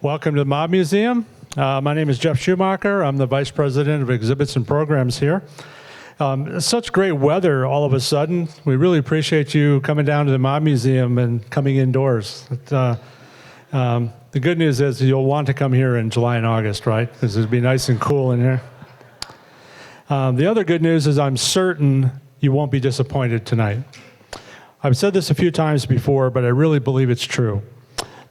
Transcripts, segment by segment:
Welcome to the Mob Museum. My name is Jeff Schumacher. I'm the Vice President of Exhibits and Programs here. Such great weather all of a sudden. We really appreciate you coming down to the Mob Museum and coming indoors. The good news is you'll want to come here in July and August, right? Because it'll be nice and cool in here. The other good news is I'm certain you won't be disappointed tonight. I've said this a few times before, but I really believe it's true.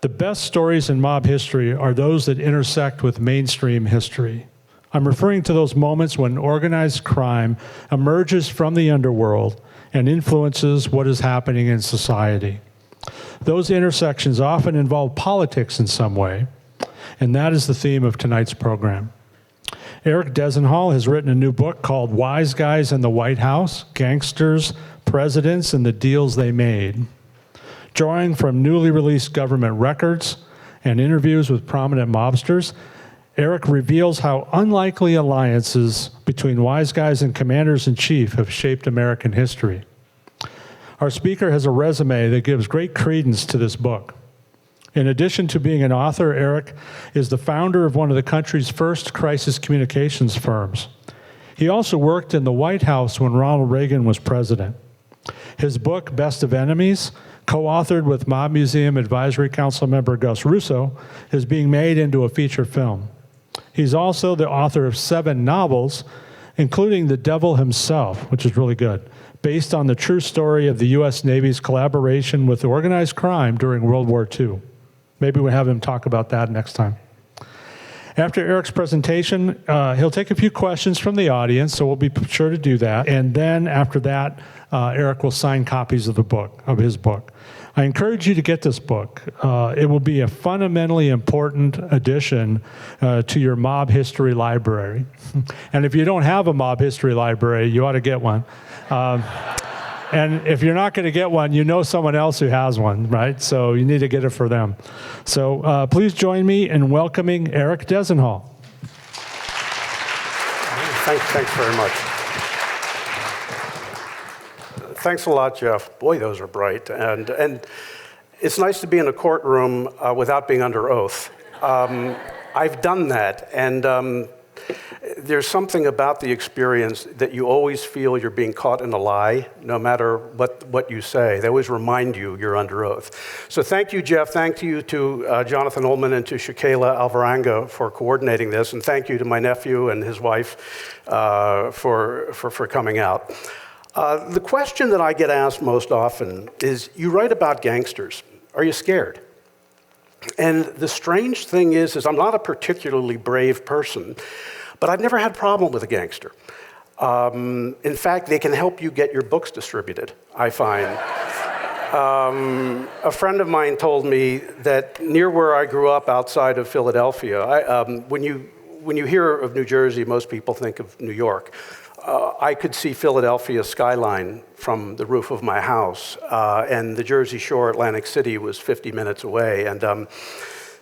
The best stories in mob history are those that intersect with mainstream history. I'm referring to those moments when organized crime emerges from the underworld and influences what is happening in society. Those intersections often involve politics in some way, and that is the theme of tonight's program. Eric Dezenhall has written a new book called Wise Guys in the White House, Gangsters, Presidents, and the Deals They Made. Drawing from newly released government records and interviews with prominent mobsters, Eric reveals how unlikely alliances between wise guys and commanders-in-chief have shaped American history. Our speaker has a resume that gives great credence to this book. In addition to being an author, Eric is the founder of one of the country's first crisis communications firms. He also worked in the White House when Ronald Reagan was president. His book, Best of Enemies, co-authored with Mob Museum Advisory Council member Gus Russo, is being made into a feature film. He's also the author of 7 novels, including The Devil Himself, which is really good, based on the true story of the U.S. Navy's collaboration with organized crime during World War II. Maybe we'll have him talk about that next time. After Eric's presentation, he'll take a few questions from the audience, so we'll be sure to do that. And then after that, Eric will sign copies of his book. I encourage you to get this book. It will be a fundamentally important addition to your mob history library. And if you don't have a mob history library, you ought to get one. And if you're not going to get one, you know someone else who has one, right? So you need to get it for them. So please join me in welcoming Eric Dezenhall. Thanks very much. Thanks a lot, Jeff. Boy, those are bright. And it's nice to be in a courtroom without being under oath. I've done that, and there's something about the experience that you always feel you're being caught in a lie, no matter what you say. They always remind you you're under oath. So thank you, Jeff. Thank you to Jonathan Ullman and to Shakayla Alvarenga for coordinating this, and thank you to my nephew and his wife for coming out. The question that I get asked most often is, you write about gangsters. Are you scared? And the strange thing is I'm not a particularly brave person, but I've never had a problem with a gangster. In fact, they can help you get your books distributed, I find. A friend of mine told me that near where I grew up outside of Philadelphia, when you hear of New Jersey, most people think of New York. I could see Philadelphia skyline from the roof of my house, and the Jersey Shore, Atlantic City, was 50 minutes away. And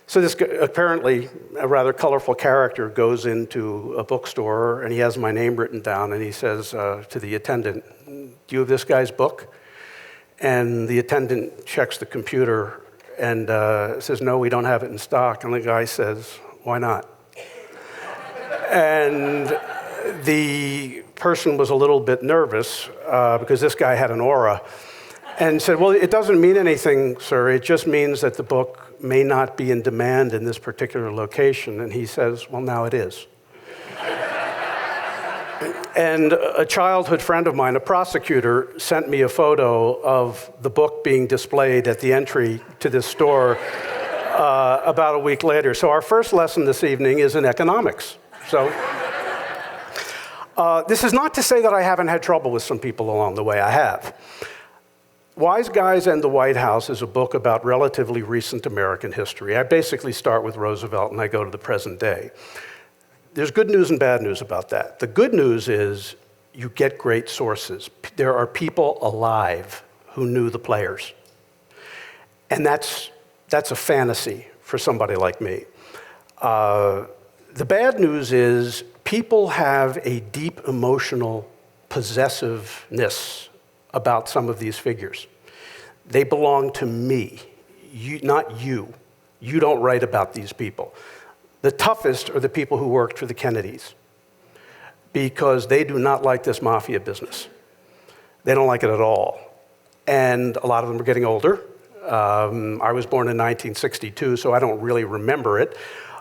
so this apparently a rather colorful character goes into a bookstore, and he has my name written down, and he says to the attendant, "Do you have this guy's book?" And the attendant checks the computer and says, "No, we don't have it in stock." And the guy says, "Why not?" And the person was a little bit nervous because this guy had an aura, and said, "Well, it doesn't mean anything, sir. It just means that the book may not be in demand in this particular location." And he says, "Well, now it is." And a childhood friend of mine, a prosecutor, sent me a photo of the book being displayed at the entry to this store about a week later. So our first lesson this evening is in economics. So this is not to say that I haven't had trouble with some people along the way. I have. Wise Guys and the White House is a book about relatively recent American history. I basically start with Roosevelt and I go to the present day. There's good news and bad news about that. The good news is you get great sources. There are people alive who knew the players. And that's a fantasy for somebody like me. The bad news is people have a deep emotional possessiveness about some of these figures. They belong to me, not you. You don't write about these people. The toughest are the people who worked for the Kennedys, because they do not like this mafia business. They don't like it at all. And a lot of them are getting older. I was born in 1962, so I don't really remember it.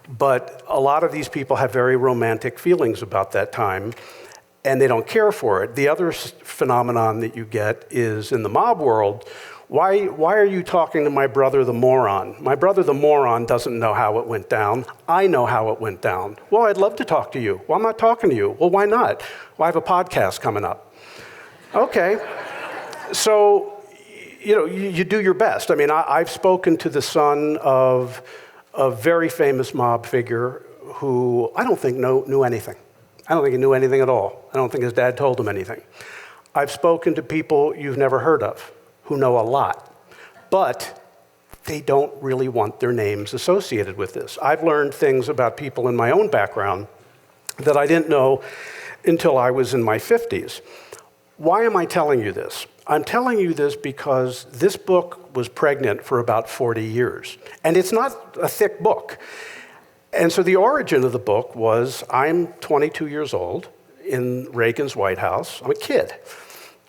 But a lot of these people have very romantic feelings about that time, and they don't care for it. The other phenomenon that you get is in the mob world, why are you talking to my brother the moron? My brother the moron doesn't know how it went down. I know how it went down. Well, I'd love to talk to you. Well, I'm not talking to you. Well, why not? Well, I have a podcast coming up. Okay. So, you do your best. I mean, I've spoken to the son of a very famous mob figure who I don't think knew anything. I don't think he knew anything at all. I don't think his dad told him anything. I've spoken to people you've never heard of who know a lot, but they don't really want their names associated with this. I've learned things about people in my own background that I didn't know until I was in my 50s. Why am I telling you this? I'm telling you this because this book was pregnant for about 40 years, and it's not a thick book. And so the origin of the book was, I'm 22 years old in Reagan's White House. I'm a kid.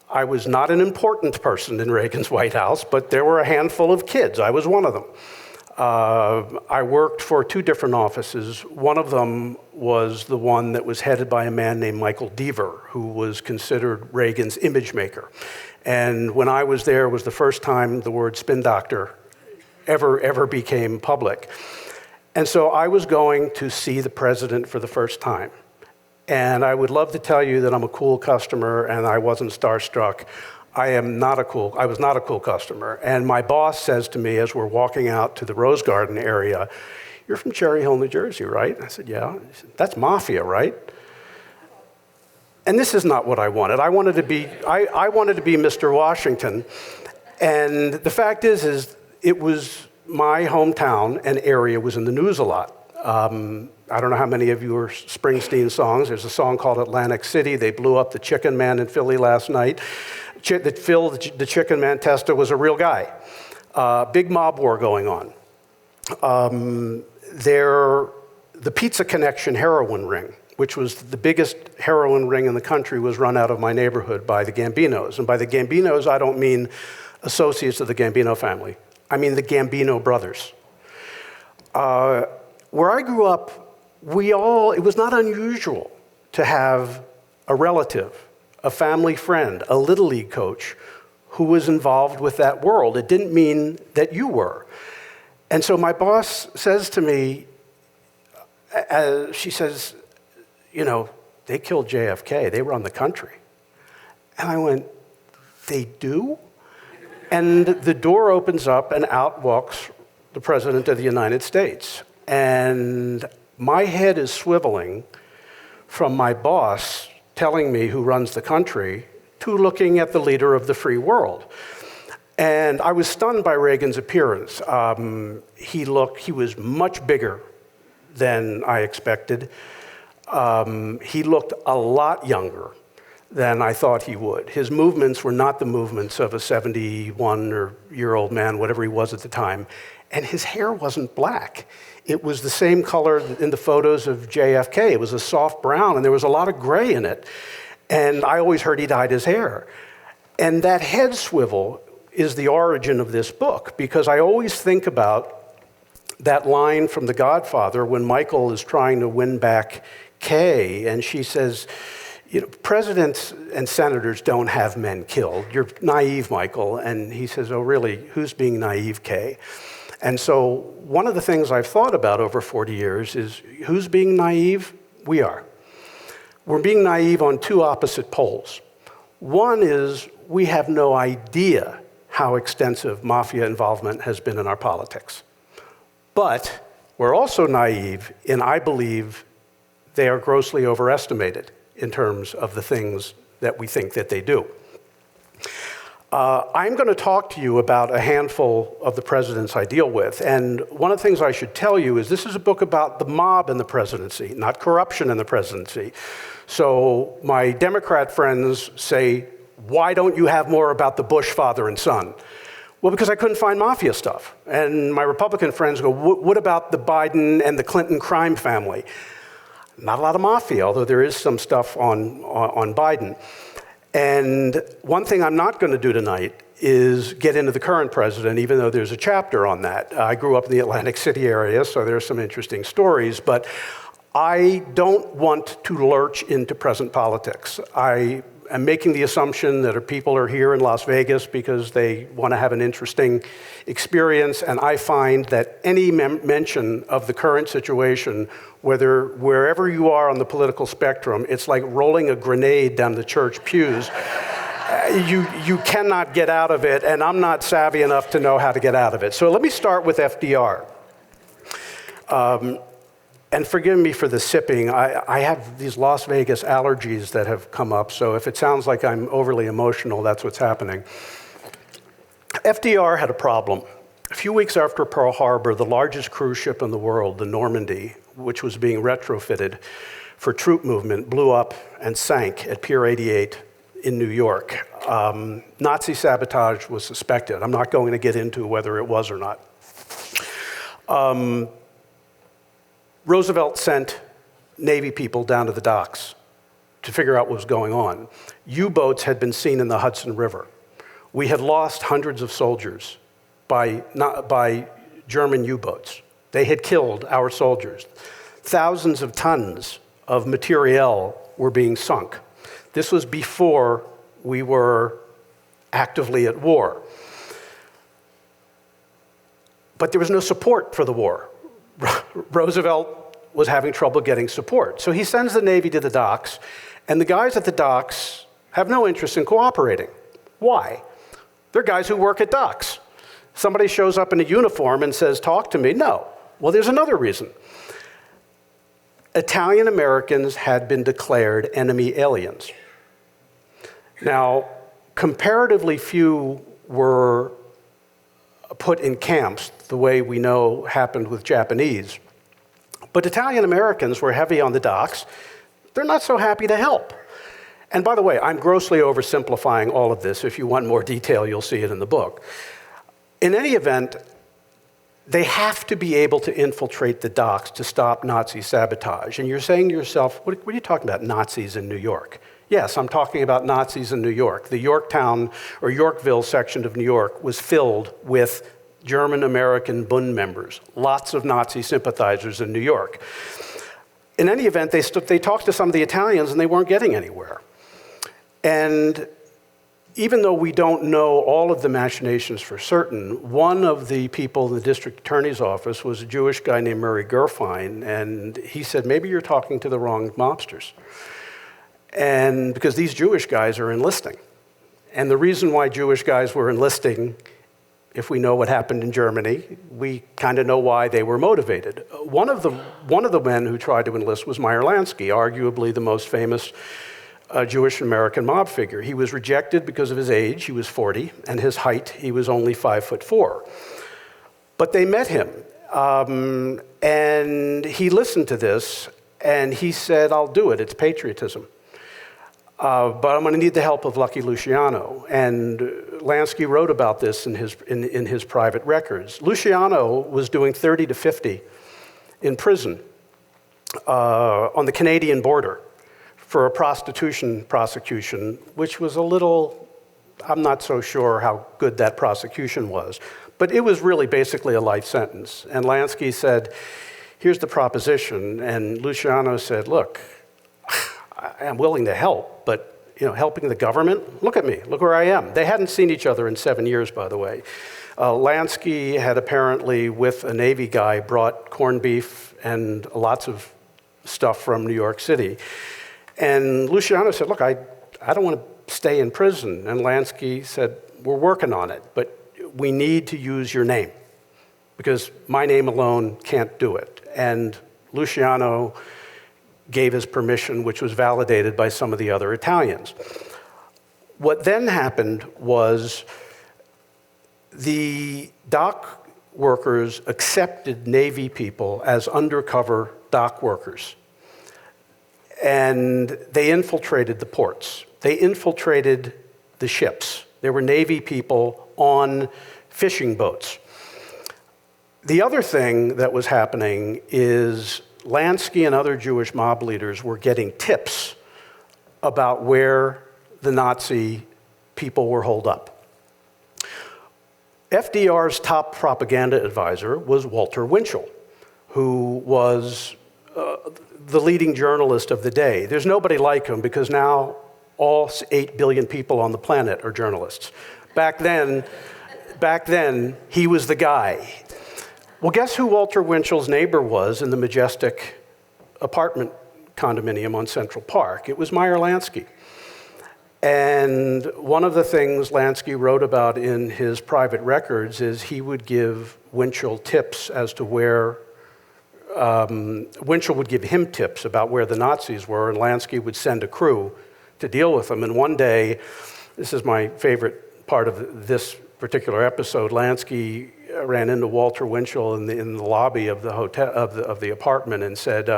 I was not an important person in Reagan's White House, but there were a handful of kids. I was one of them. I worked for two different offices. One of them was the one that was headed by a man named Michael Deaver, who was considered Reagan's image maker. And when I was there, it was the first time the word spin doctor ever became public. And so I was going to see the president for the first time. And I would love to tell you that I'm a cool customer and I wasn't starstruck. I was not a cool customer. And my boss says to me as we're walking out to the Rose Garden area, "You're from Cherry Hill, New Jersey, right?" I said, "Yeah." He said, "That's mafia, right?" And this is not what I wanted. I wanted to be Mr. Washington. And the fact is it was my hometown and area was in the news a lot. I don't know how many of you are Springsteen songs. There's a song called Atlantic City. They blew up the Chicken Man in Philly last night. Phil, the Chicken Man Testa, was a real guy. Big mob war going on. The Pizza Connection heroin ring, which was the biggest heroin ring in the country, was run out of my neighborhood by the Gambinos. And by the Gambinos, I don't mean associates of the Gambino family. I mean the Gambino brothers. Where I grew up, it was not unusual to have a relative, a family friend, a Little League coach who was involved with that world. It didn't mean that you were. And so my boss says to me, she says, "They killed JFK. They run the country." And I went, "They do?" And the door opens up and out walks the President of the United States. And my head is swiveling from my boss telling me who runs the country to looking at the leader of the free world. And I was stunned by Reagan's appearance. He was much bigger than I expected. He looked a lot younger than I thought he would. His movements were not the movements of a 71-year-old man, whatever he was at the time. And his hair wasn't black. It was the same color in the photos of JFK. It was a soft brown, and there was a lot of gray in it. And I always heard he dyed his hair. And that head swivel is the origin of this book, because I always think about that line from The Godfather when Michael is trying to win back Kay, and she says, "Presidents and senators don't have men killed. You're naive, Michael." And he says, "Oh, really? Who's being naive, Kay?" And so one of the things I've thought about over 40 years is, who's being naive? We are. We're being naive on two opposite poles. One is we have no idea how extensive mafia involvement has been in our politics. But we're also naive in, I believe, they are grossly overestimated in terms of the things that we think that they do. I'm going to talk to you about a handful of the presidents I deal with. And one of the things I should tell you is this is a book about the mob in the presidency, not corruption in the presidency. So my Democrat friends say, "Why don't you have more about the Bush father and son?" Well, because I couldn't find mafia stuff. And my Republican friends go, what about the Biden and the Clinton crime family? Not a lot of mafia, although there is some stuff on Biden. And one thing I'm not going to do tonight is get into the current president, even though there's a chapter on that. I grew up in the Atlantic City area, so there's some interesting stories, but I don't want to lurch into present politics. I am making the assumption that people are here in Las Vegas because they want to have an interesting experience, and I find that any mention of the current situation, wherever you are on the political spectrum, it's like rolling a grenade down the church pews. You cannot get out of it, and I'm not savvy enough to know how to get out of it. So let me start with FDR. And forgive me for the sipping. I have these Las Vegas allergies that have come up, so if it sounds like I'm overly emotional, that's what's happening. FDR had a problem. A few weeks after Pearl Harbor, the largest cruise ship in the world, the Normandy, which was being retrofitted for troop movement, blew up and sank at Pier 88 in New York. Nazi sabotage was suspected. I'm not going to get into whether it was or not. Roosevelt sent Navy people down to the docks to figure out what was going on. U-boats had been seen in the Hudson River. We had lost hundreds of soldiers by German U-boats. They had killed our soldiers. Thousands of tons of materiel were being sunk. This was before we were actively at war. But there was no support for the war. Roosevelt was having trouble getting support. So he sends the Navy to the docks, and the guys at the docks have no interest in cooperating. Why? They're guys who work at docks. Somebody shows up in a uniform and says, talk to me. No. Well, there's another reason. Italian Americans had been declared enemy aliens. Now, comparatively few were put in camps the way we know happened with Japanese. But Italian Americans were heavy on the docks. They're not so happy to help. And by the way, I'm grossly oversimplifying all of this. If you want more detail, you'll see it in the book. In any event, they have to be able to infiltrate the docks to stop Nazi sabotage. And you're saying to yourself, what are you talking about, Nazis in New York? Yes, I'm talking about Nazis in New York. The Yorktown or Yorkville section of New York was filled with German-American Bund members, lots of Nazi sympathizers in New York. In any event, they talked to some of the Italians and they weren't getting anywhere. And even though we don't know all of the machinations for certain, one of the people in the district attorney's office was a Jewish guy named Murray Gerfine, and he said, maybe you're talking to the wrong mobsters. And because these Jewish guys are enlisting. And the reason why Jewish guys were enlisting, if we know what happened in Germany, we kind of know why they were motivated. One of the men who tried to enlist was Meyer Lansky, arguably the most famous Jewish American mob figure. He was rejected because of his age, he was 40, and his height, he was only 5'4". But they met him, and he listened to this, and he said, I'll do it, it's patriotism. But I'm going to need the help of Lucky Luciano. And Lansky wrote about this in his private records. Luciano was doing 30 to 50 in prison on the Canadian border for a prostitution prosecution, which was a little, I'm not so sure how good that prosecution was. But it was really basically a life sentence. And Lansky said, here's the proposition. And Luciano said, look, I'm willing to help, but helping the government, look at me, look where I am. They hadn't seen each other in 7 years, by the way. Lansky had apparently, with a Navy guy, brought corned beef and lots of stuff from New York City. And Luciano said, look, I don't want to stay in prison. And Lansky said, we're working on it, but we need to use your name because my name alone can't do it. And Luciano gave his permission, which was validated by some of the other Italians. What then happened was the dock workers accepted Navy people as undercover dock workers. And they infiltrated the ports. They infiltrated the ships. There were Navy people on fishing boats. The other thing that was happening is Lansky and other Jewish mob leaders were getting tips about where the Nazi people were holed up. FDR's top propaganda advisor was Walter Winchell, who was the leading journalist of the day. There's nobody like him because now all 8 billion people on the planet are journalists. Back then, he was the guy. Well, guess who Walter Winchell's neighbor was in the majestic apartment condominium on Central Park? It was Meyer Lansky. And one of the things Lansky wrote about in his private records is he would give Winchell tips as to where, Winchell would give him tips about where the Nazis were, and Lansky would send a crew to deal with them. And one day, this is my favorite part of this particular episode, Lansky ran into Walter Winchell in the lobby of the hotel of the apartment and said,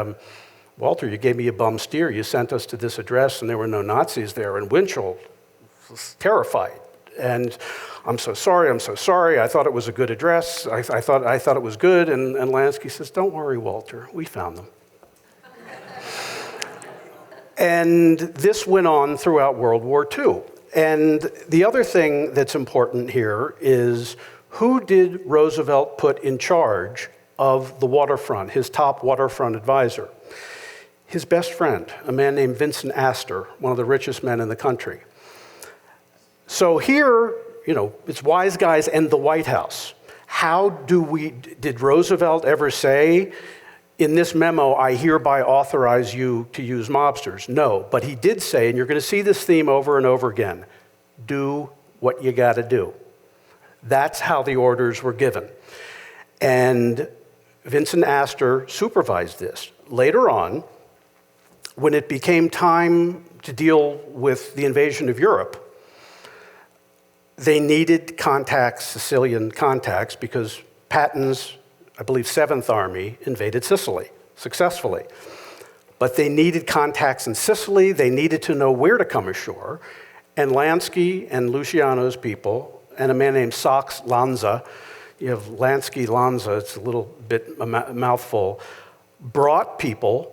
"Walter, you gave me a bum steer. You sent us to this address, and there were no Nazis there." And Winchell was terrified. And I'm so sorry. I thought it was a good address. I thought it was good." And Lansky says, "Don't worry, Walter. We found them." And this went on throughout World War II. And the other thing that's important here is, who did Roosevelt put in charge of the waterfront, his top waterfront advisor? His best friend, a man named Vincent Astor, one of the richest men in the country. So here, it's wise guys and the White House. Did Roosevelt ever say, "In this memo, I hereby authorize you to use mobsters"? No, but he did say, and you're going to see this theme over and over again, do what you got to do. That's how the orders were given. And Vincent Astor supervised this. Later on, when it became time to deal with the invasion of Europe, they needed contacts, Sicilian contacts, because Patton's, I believe, 7th Army invaded Sicily successfully. But they needed contacts in Sicily. They needed to know where to come ashore. And Lansky and Luciano's people, and a man named Sachs Lanza, you have Lansky Lanza, it's a little bit a mouthful, brought people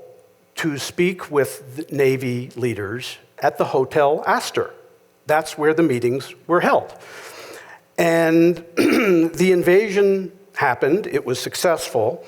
to speak with the Navy leaders at the Hotel Astor. That's where the meetings were held. And the invasion happened. It was successful.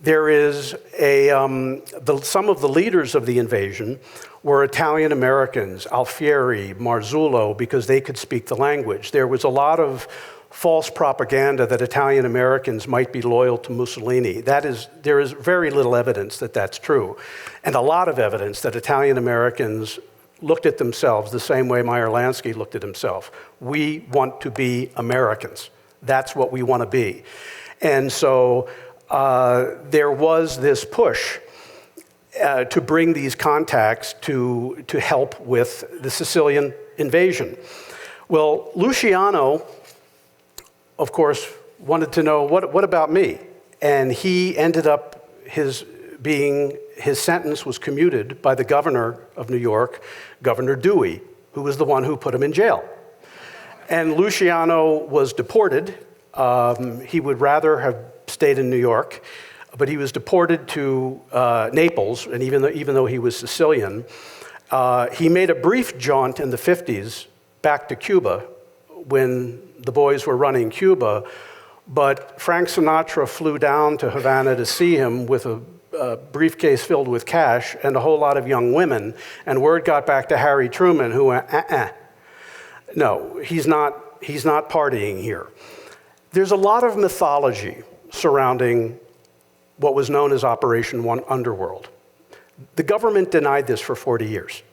There is some of the leaders of the invasion were Italian Americans, Alfieri, Marzullo, because they could speak the language. There was a lot of false propaganda that Italian Americans might be loyal to Mussolini. There is very little evidence that that's true, and a lot of evidence that Italian Americans looked at themselves the same way Meyer Lansky looked at himself. We want to be Americans. That's what we want to be. And so there was this push to bring these contacts to help with the Sicilian invasion. Well, Luciano, of course, wanted to know, what about me? And he ended up, his sentence was commuted by the governor of New York, Governor Dewey, who was the one who put him in jail. And Luciano was deported. He would rather have stayed in New York, but he was deported to Naples, and even though he was Sicilian, he made a brief jaunt in the 50s back to Cuba when the boys were running Cuba, but Frank Sinatra flew down to Havana to see him with a briefcase filled with cash and a whole lot of young women, and word got back to Harry Truman, who went, no, he's not partying here. There's a lot of mythology surrounding what was known as Operation Underworld. The government denied this for 40 years.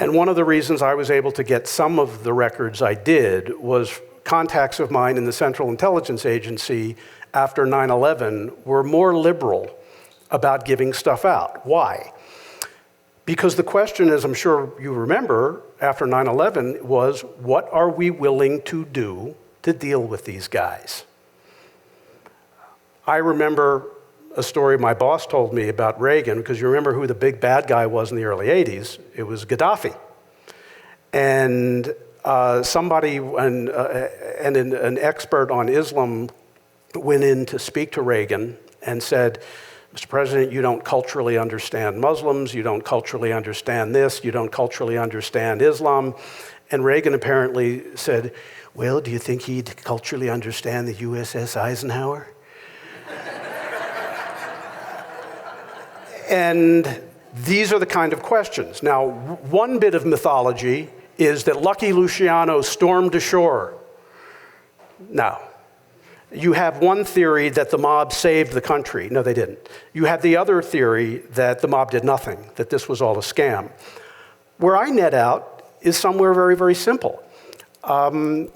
And one of the reasons I was able to get some of the records I did was contacts of mine in the Central Intelligence Agency after 9/11 were more liberal about giving stuff out. Why? Because the question, as I'm sure you remember, after 9/11 was, what are we willing to do to deal with these guys? I remember a story my boss told me about Reagan, because you remember who the big bad guy was in the early 80s. It was Gaddafi. And an expert on Islam went in to speak to Reagan and said, Mr. President, you don't culturally understand Muslims, you don't culturally understand this, you don't culturally understand Islam. And Reagan apparently said, well, do you think he'd culturally understand the USS Eisenhower? And these are the kind of questions. Now, one bit of mythology is that Lucky Luciano stormed ashore. No. You have one theory that the mob saved the country. No, they didn't. You have the other theory that the mob did nothing, that this was all a scam. Where I net out is somewhere very, very simple. A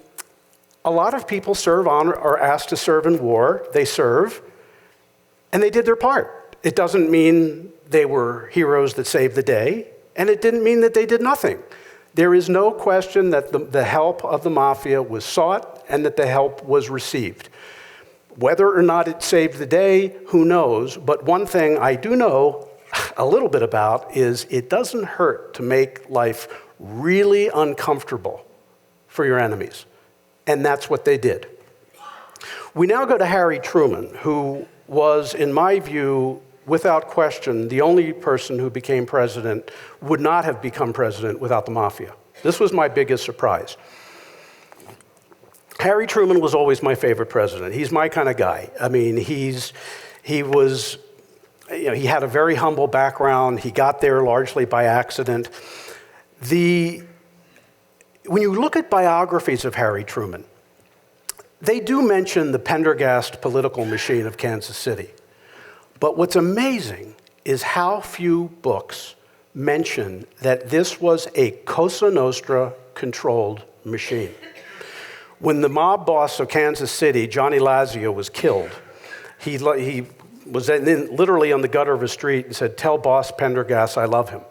lot of people serve on or are asked to serve in war. They serve, and they did their part. It doesn't mean they were heroes that saved the day, and it didn't mean that they did nothing. There is no question that the help of the mafia was sought and that the help was received. Whether or not it saved the day, who knows? But one thing I do know a little bit about is it doesn't hurt to make life really uncomfortable for your enemies. And that's what they did. We now go to Harry Truman, who was, in my view, without question, the only person who became president, would not have become president without the mafia. This was my biggest surprise. Harry Truman was always my favorite president. He's my kind of guy. I mean, he had a very humble background. He got there largely by accident. When you look at biographies of Harry Truman, they do mention the Pendergast political machine of Kansas City. But what's amazing is how few books mention that this was a Cosa Nostra-controlled machine. When the mob boss of Kansas City, Johnny Lazio, was killed, he was then literally on the gutter of a street and said, "Tell Boss Pendergast I love him."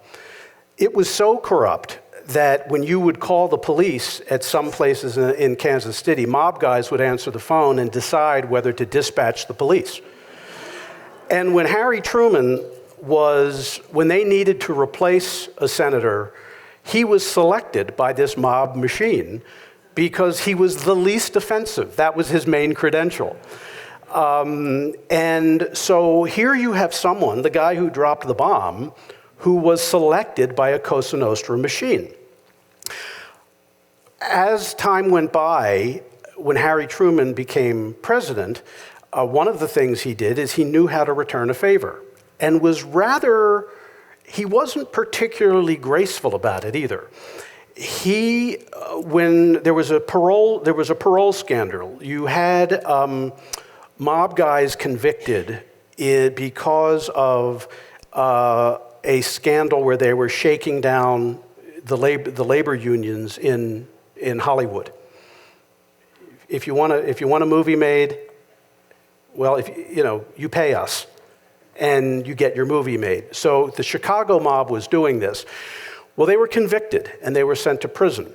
It was so corrupt that when you would call the police at some places in Kansas City, mob guys would answer the phone and decide whether to dispatch the police. And when Harry Truman when they needed to replace a senator, he was selected by this mob machine because he was the least offensive. That was his main credential. And so here you have someone, the guy who dropped the bomb, who was selected by a Cosa Nostra machine. As time went by, when Harry Truman became president, one of the things he did is he knew how to return a favor, and he wasn't particularly graceful about it either. When there was a parole scandal, you had mob guys convicted because of a scandal where they were shaking down the labor unions in Hollywood. If you want a movie made, well, you pay us, and you get your movie made. So the Chicago mob was doing this. Well, they were convicted, and they were sent to prison.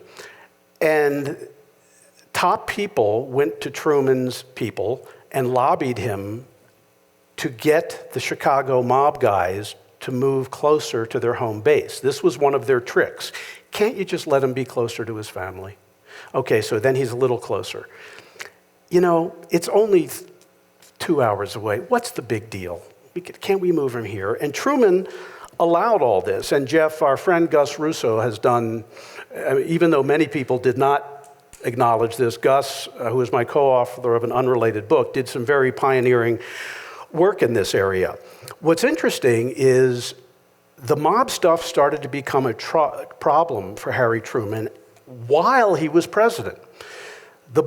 And top people went to Truman's people and lobbied him to get the Chicago mob guys to move closer to their home base. This was one of their tricks. Can't you just let him be closer to his family? Okay, so then he's a little closer. It's only 2 hours away. What's the big deal? Can't we move him here? And Truman allowed all this. And Jeff, our friend Gus Russo, has done, even though many people did not acknowledge this, Gus, who is my co-author of an unrelated book, did some very pioneering work in this area. What's interesting is the mob stuff started to become a problem for Harry Truman while he was president. The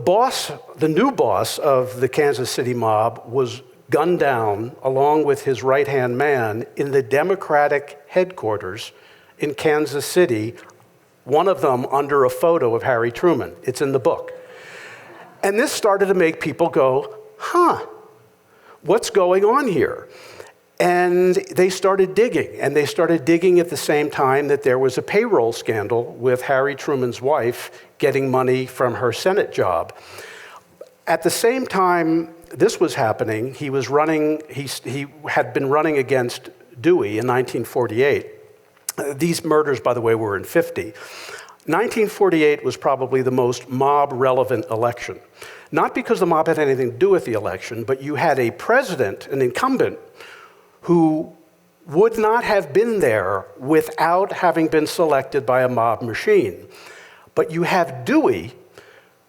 new boss of the Kansas City mob was gunned down along with his right-hand man in the Democratic headquarters in Kansas City, one of them under a photo of Harry Truman. It's in the book. And this started to make people go, what's going on here? And they started digging, and they started digging at the same time that there was a payroll scandal with Harry Truman's wife getting money from her Senate job. At the same time this was happening, he had been running against Dewey in 1948. These murders, by the way, were in 50. 1948 was probably the most mob-relevant election. Not because the mob had anything to do with the election, but you had a president, an incumbent, who would not have been there without having been selected by a mob machine. But you have Dewey,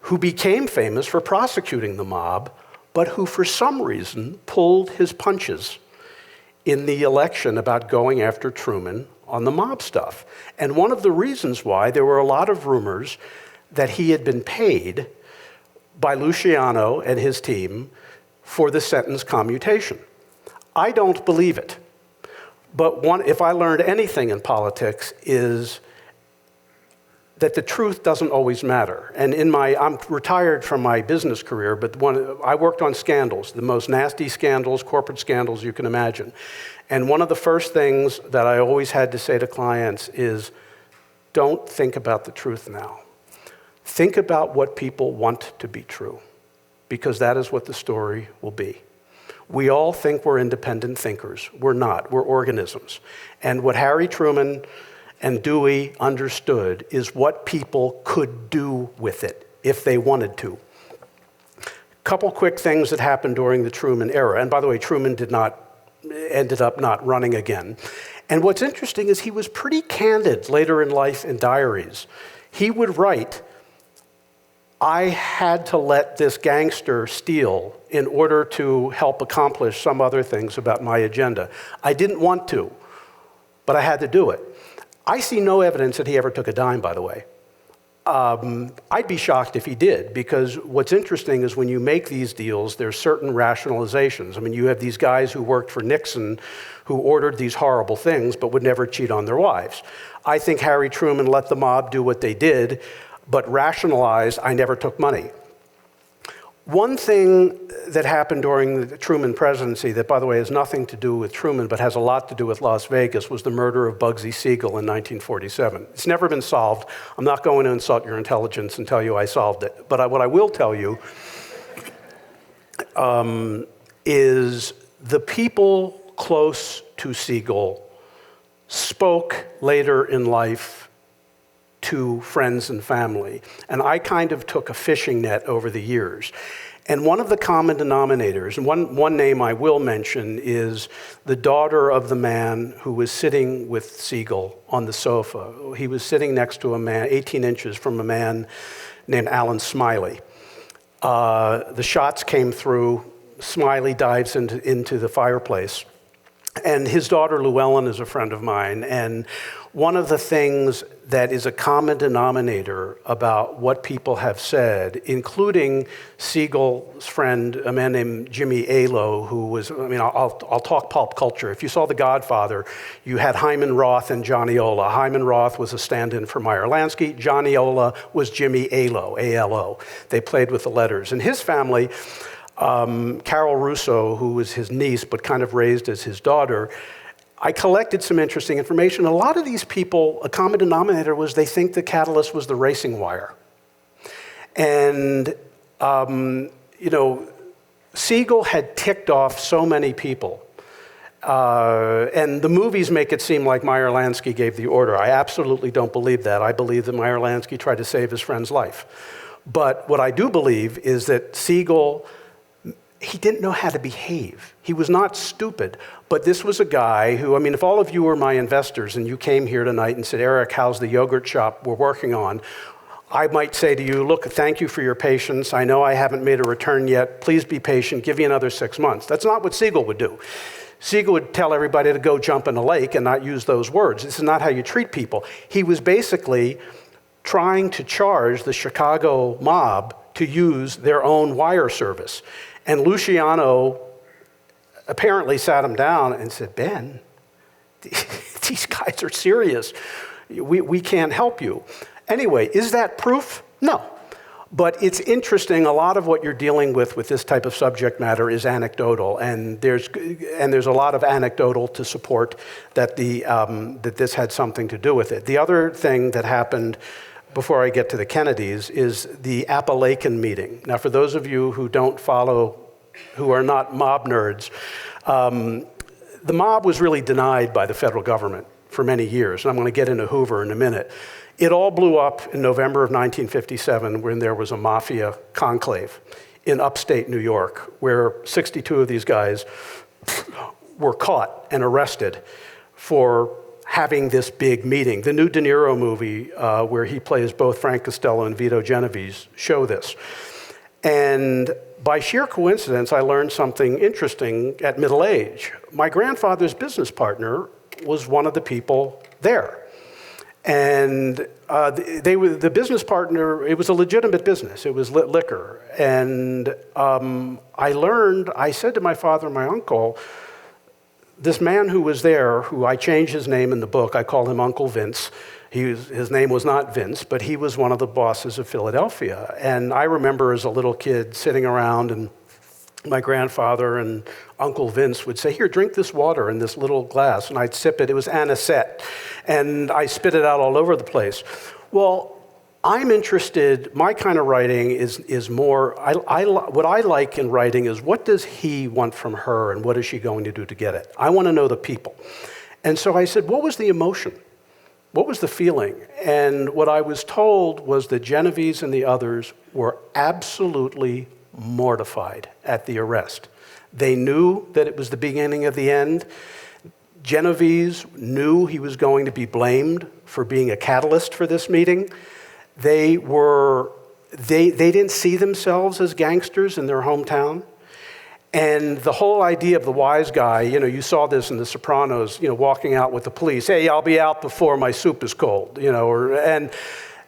who became famous for prosecuting the mob, but who for some reason pulled his punches in the election about going after Truman on the mob stuff. And one of the reasons why, there were a lot of rumors that he had been paid by Luciano and his team for the sentence commutation. I don't believe it. But if I learned anything in politics is that the truth doesn't always matter. And I'm retired from my business career, but I worked on scandals, the most nasty scandals, corporate scandals you can imagine. And one of the first things that I always had to say to clients is, don't think about the truth now. Think about what people want to be true, because that is what the story will be. We all think we're independent thinkers. We're not. We're organisms. And what Harry Truman and Dewey understood is what people could do with it if they wanted to. Couple quick things that happened during the Truman era. And by the way, Truman ended up not running again. And what's interesting is he was pretty candid later in life in diaries. He would write, I had to let this gangster steal in order to help accomplish some other things about my agenda. I didn't want to, but I had to do it. I see no evidence that he ever took a dime, by the way. I'd be shocked if he did, because what's interesting is when you make these deals, there's certain rationalizations. I mean, you have these guys who worked for Nixon who ordered these horrible things but would never cheat on their wives. I think Harry Truman let the mob do what they did, but rationalized, I never took money. One thing that happened during the Truman presidency that, by the way, has nothing to do with Truman but has a lot to do with Las Vegas was the murder of Bugsy Siegel in 1947. It's never been solved. I'm not going to insult your intelligence and tell you I solved it. But what I will tell you is the people close to Siegel spoke later in life to friends and family. And I kind of took a fishing net over the years. And one of the common denominators, and one name I will mention, is the daughter of the man who was sitting with Siegel on the sofa. He was sitting next to a man, 18 inches from a man named Alan Smiley. The shots came through. Smiley dives into the fireplace. And his daughter, Llewellyn, is a friend of mine. And one of the things that is a common denominator about what people have said, including Siegel's friend, a man named Jimmy Alo, who was, I'll talk pulp culture. If you saw The Godfather, you had Hyman Roth and Johnny Ola. Hyman Roth was a stand-in for Meyer Lansky. Johnny Ola was Jimmy Alo, A-L-O. They played with the letters. And his family, Carol Russo, who was his niece but kind of raised as his daughter, I collected some interesting information. A lot of these people, a common denominator was they think the catalyst was the racing wire. And, Siegel had ticked off so many people. And the movies make it seem like Meyer Lansky gave the order. I absolutely don't believe that. I believe that Meyer Lansky tried to save his friend's life. But what I do believe is that Siegel, he didn't know how to behave. He was not stupid, but this was a guy who, if all of you were my investors and you came here tonight and said, Eric, how's the yogurt shop we're working on? I might say to you, look, thank you for your patience. I know I haven't made a return yet. Please be patient. Give me another 6 months. That's not what Siegel would do. Siegel would tell everybody to go jump in a lake and not use those words. This is not how you treat people. He was basically trying to charge the Chicago mob to use their own wire service. And Luciano apparently sat him down and said, Ben, these guys are serious. We can't help you. Anyway, is that proof? No. But it's interesting, a lot of what you're dealing with this type of subject matter is anecdotal, and there's a lot of anecdotal to support that that this had something to do with it. The other thing that happened before I get to the Kennedys is the Appalachian meeting. Now, for those of you who don't follow, who are not mob nerds, the mob was really denied by the federal government. for many years, and I'm going to get into Hoover in a minute. It all blew up in November of 1957 when there was a mafia conclave in upstate New York, where 62 of these guys were caught and arrested for having this big meeting. The new De Niro movie, where he plays both Frank Costello and Vito Genovese, show this. And by sheer coincidence, I learned something interesting at middle age. My grandfather's business partner was one of the people there. And the business partner, it was a legitimate business. It was liquor. And I said to my father and my uncle, this man who was there, who I changed his name in the book, I call him Uncle Vince. His name was not Vince, but he was one of the bosses of Philadelphia. And I remember as a little kid sitting around, and my grandfather and Uncle Vince would say, here, drink this water in this little glass. And I'd sip it. It was anisette. And I spit it out all over the place. Well, I'm interested, my kind of writing is more, what I like in writing is what does he want from her and what is she going to do to get it? I want to know the people. And so I said, what was the emotion? What was the feeling? And what I was told was that Genovese and the others were absolutely mortified at the arrest. They knew that it was the beginning of the end. Genovese knew he was going to be blamed for being a catalyst for this meeting. They didn't see themselves as gangsters in their hometown. And the whole idea of the wise guy, you saw this in The Sopranos, walking out with the police, hey, I'll be out before my soup is cold, and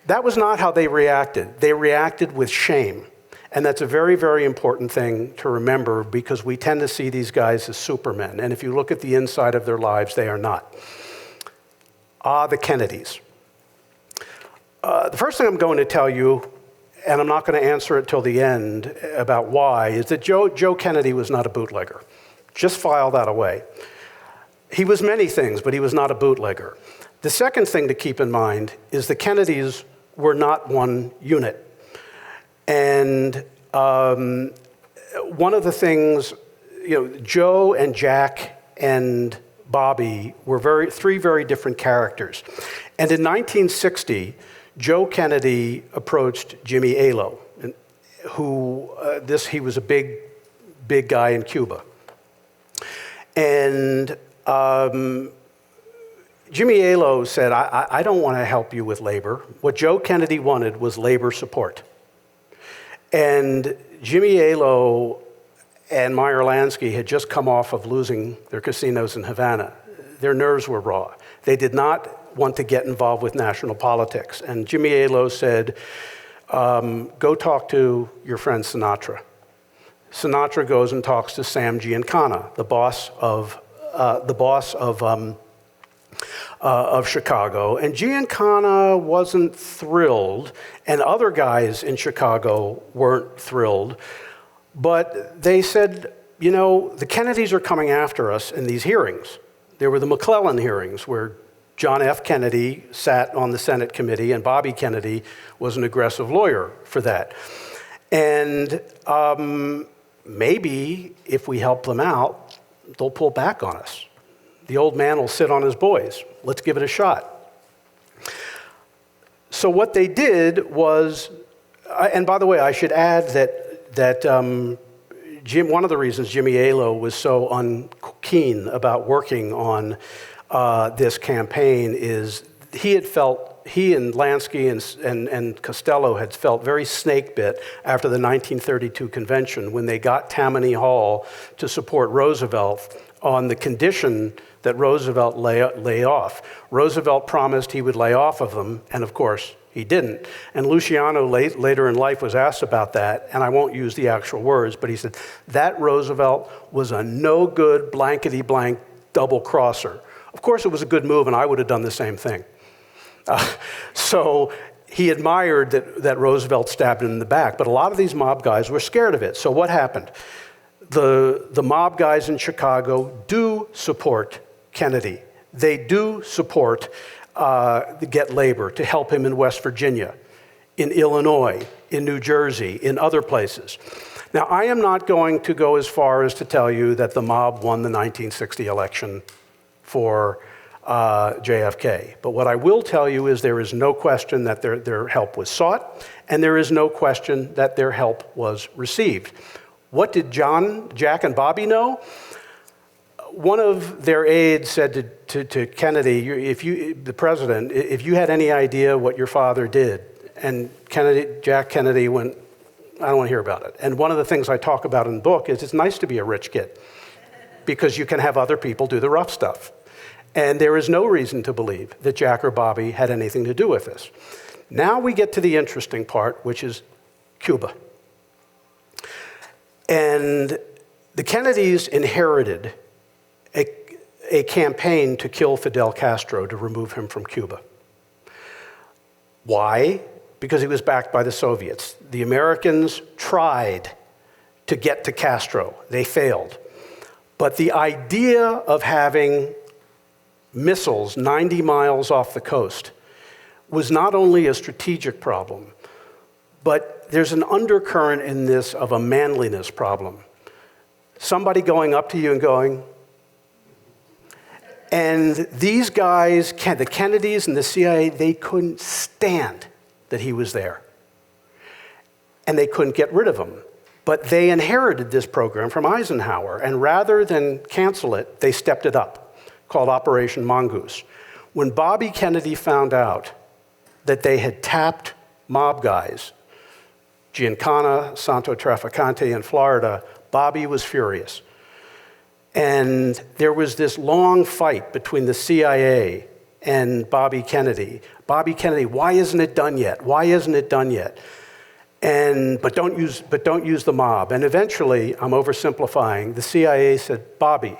that was not how they reacted. They reacted with shame. And that's a very, very important thing to remember because we tend to see these guys as supermen. And if you look at the inside of their lives, they are not. The Kennedys. The first thing I'm going to tell you, and I'm not going to answer it till the end about why, is that Joe Kennedy was not a bootlegger. Just file that away. He was many things, but he was not a bootlegger. The second thing to keep in mind is the Kennedys were not one unit. And one of the things, Joe and Jack and Bobby were three very different characters. And in 1960, Joe Kennedy approached Jimmy Alo, he was a big guy in Cuba. And Jimmy Alo said, I don't want to help you with labor. What Joe Kennedy wanted was labor support. And Jimmy Alo and Meyer Lansky had just come off of losing their casinos in Havana. Their nerves were raw. They did not want to get involved with national politics. And Jimmy Alo said, go talk to your friend Sinatra. Sinatra goes and talks to Sam Giancana, the boss of Chicago. And Giancana wasn't thrilled, and other guys in Chicago weren't thrilled. But they said, the Kennedys are coming after us in these hearings. There were the McClellan hearings where John F. Kennedy sat on the Senate committee, and Bobby Kennedy was an aggressive lawyer for that. And maybe if we help them out, they'll pull back on us. The old man will sit on his boys. Let's give it a shot. So what they did was, and by the way, I should add that one of the reasons Jimmy Alo was so keen about working on this campaign is he and Lansky and Costello had felt very snake-bit after the 1932 convention when they got Tammany Hall to support Roosevelt on the condition that Roosevelt lay off. Roosevelt promised he would lay off of them, and of course, he didn't. And Luciano later in life was asked about that, and I won't use the actual words, but he said, that Roosevelt was a no-good, blankety-blank double-crosser. Of course, it was a good move, and I would have done the same thing. So he admired that Roosevelt stabbed him in the back, but a lot of these mob guys were scared of it. So what happened? The mob guys in Chicago do support Kennedy. They do support Get Labor to help him in West Virginia, in Illinois, in New Jersey, in other places. Now, I am not going to go as far as to tell you that the mob won the 1960 election for JFK. But what I will tell you is there is no question that their help was sought, and there is no question that their help was received. What did Jack, and Bobby know? One of their aides said to Kennedy, the president, if you had any idea what your father did, and Jack Kennedy went, I don't want to hear about it. And one of the things I talk about in the book is it's nice to be a rich kid because you can have other people do the rough stuff. And there is no reason to believe that Jack or Bobby had anything to do with this. Now we get to the interesting part, which is Cuba. And the Kennedys inherited a campaign to kill Fidel Castro, to remove him from Cuba. Why? Because he was backed by the Soviets. The Americans tried to get to Castro. They failed. But the idea of having missiles 90 miles off the coast was not only a strategic problem, but there's an undercurrent in this of a manliness problem. Somebody going up to you and going, and these guys, the Kennedys and the CIA, they couldn't stand that he was there. And they couldn't get rid of him. But they inherited this program from Eisenhower, and rather than cancel it, they stepped it up, called Operation Mongoose. When Bobby Kennedy found out that they had tapped mob guys, Giancana, Santo Trafficante in Florida, Bobby was furious. And there was this long fight between the CIA and Bobby Kennedy. Bobby Kennedy, why isn't it done yet? Why isn't it done yet? But don't use the mob. And eventually, I'm oversimplifying, the CIA said, Bobby,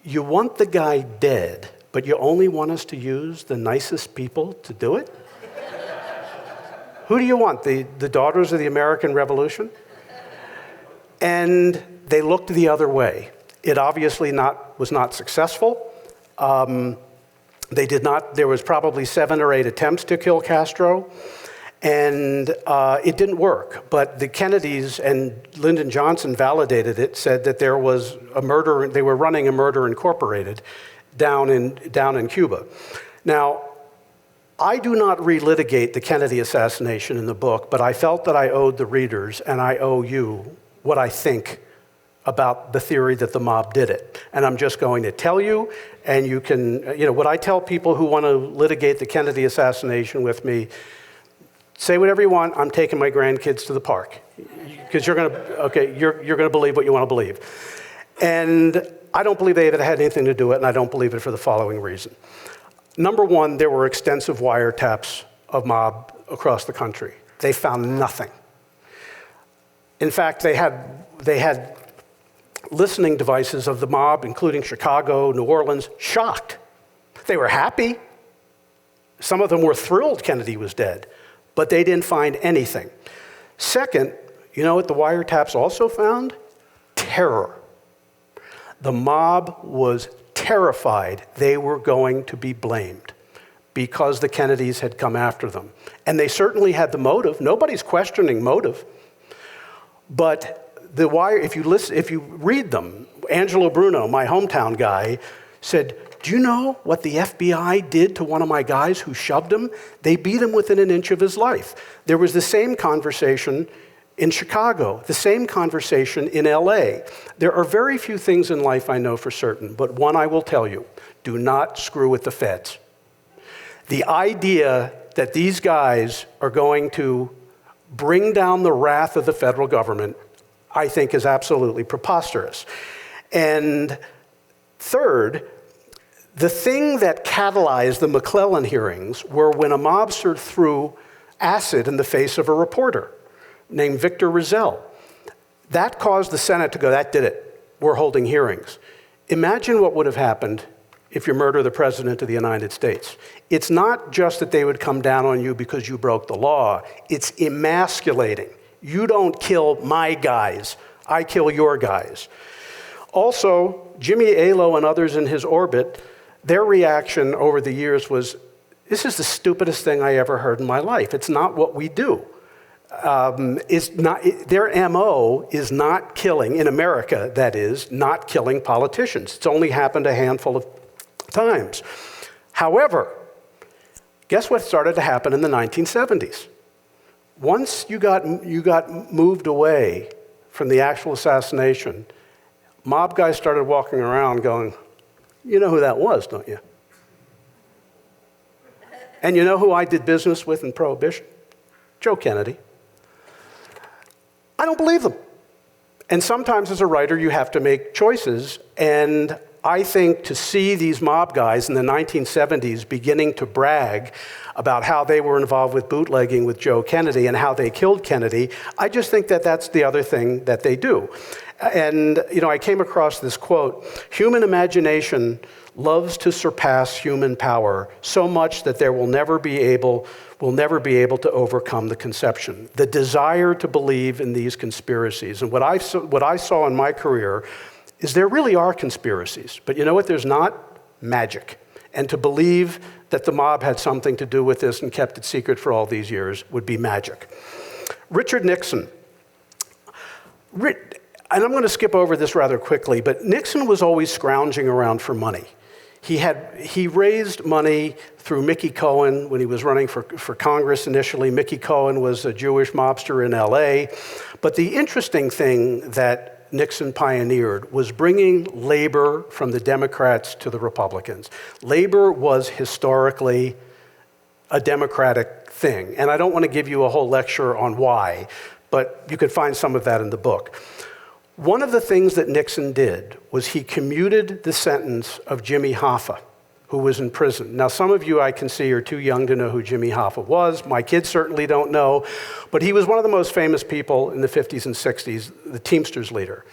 you want the guy dead, but you only want us to use the nicest people to do it? Who do you want, the daughters of the American Revolution? And they looked the other way. It obviously was not successful. There was probably 7 or 8 attempts to kill Castro, and it didn't work. But the Kennedys and Lyndon Johnson validated it, said that there was a murder, they were running a Murder Incorporated down in Cuba. Now, I do not relitigate the Kennedy assassination in the book, but I felt that I owed the readers, and I owe you, what I think about the theory that the mob did it. And I'm just going to tell you, and you can, what I tell people who want to litigate the Kennedy assassination with me, say whatever you want, I'm taking my grandkids to the park. Because you're going to believe what you want to believe. And I don't believe they had anything to do with it, and I don't believe it for the following reason. Number one, there were extensive wiretaps of mob across the country. They found nothing. In fact, they had listening devices of the mob, including Chicago, New Orleans, shocked. They were happy. Some of them were thrilled Kennedy was dead, but they didn't find anything. Second, you know what the wiretaps also found? Terror. The mob was terrified they were going to be blamed because the Kennedys had come after them. And they certainly had the motive. Nobody's questioning motive. But if you read them, Angelo Bruno, my hometown guy, said, do you know what the FBI did to one of my guys who shoved him? They beat him within an inch of his life. There was the same conversation in Chicago, the same conversation in LA. There are very few things in life I know for certain, but one I will tell you, do not screw with the feds. The idea that these guys are going to bring down the wrath of the federal government, I think, is absolutely preposterous. And third, the thing that catalyzed the McClellan hearings were when a mobster threw acid in the face of a reporter named Victor Rizal. That caused the Senate to go, that did it. We're holding hearings. Imagine what would have happened if you murder the President of the United States. It's not just that they would come down on you because you broke the law. It's emasculating. You don't kill my guys. I kill your guys. Also, Jimmy Alo and others in his orbit, their reaction over the years was, this is the stupidest thing I ever heard in my life. It's not what we do. Their MO is not killing, in America, that is, not killing politicians. It's only happened a handful of times. However, guess what started to happen in the 1970s? Once you got moved away from the actual assassination, mob guys started walking around going, you know who that was, don't you? And you know who I did business with in Prohibition? Joe Kennedy. I don't believe them. And sometimes as a writer, you have to make choices. And I think to see these mob guys in the 1970s beginning to brag about how they were involved with bootlegging with Joe Kennedy and how they killed Kennedy, I just think that that's the other thing that they do. And, I came across this quote, "Human imagination loves to surpass human power so much that there will never be able to overcome the conception." The desire to believe in these conspiracies. And what I saw in my career is there really are conspiracies. But you know what there's not? Magic. And to believe that the mob had something to do with this and kept it secret for all these years would be magic. Richard Nixon. And I'm going to skip over this rather quickly, but Nixon was always scrounging around for money. He raised money through Mickey Cohen when he was running for Congress initially. Mickey Cohen was a Jewish mobster in LA. But the interesting thing that Nixon pioneered was bringing labor from the Democrats to the Republicans. Labor was historically a Democratic thing. And I don't want to give you a whole lecture on why, but you could find some of that in the book. One of the things that Nixon did was he commuted the sentence of Jimmy Hoffa, who was in prison. Now, some of you I can see are too young to know who Jimmy Hoffa was. My kids certainly don't know, but he was one of the most famous people in the 50s and 60s, the Teamsters leader.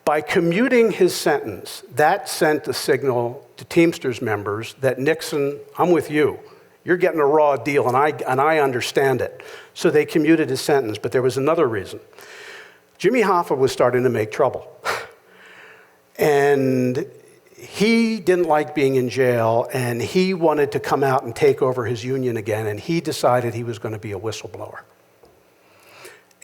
By commuting his sentence, that sent a signal to Teamsters members that Nixon, I'm with you. You're getting a raw deal, and I understand it. So they commuted his sentence, but there was another reason. Jimmy Hoffa was starting to make trouble. And he didn't like being in jail, and he wanted to come out and take over his union again, and he decided he was going to be a whistleblower.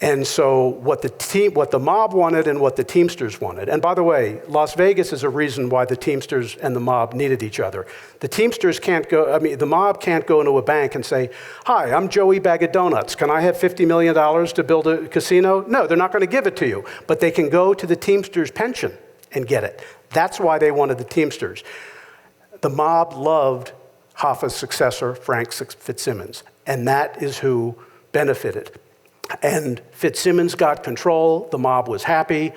And so what the mob wanted and what the Teamsters wanted, and by the way, Las Vegas is a reason why the Teamsters and the mob needed each other. The Teamsters the mob can't go into a bank and say, "Hi, I'm Joey Bag of Donuts. Can I have $50 million to build a casino?" No, they're not going to give it to you. But they can go to the Teamsters pension and get it. That's why they wanted the Teamsters. The mob loved Hoffa's successor, Frank Fitzsimmons, and that is who benefited. And Fitzsimmons got control. The mob was happy.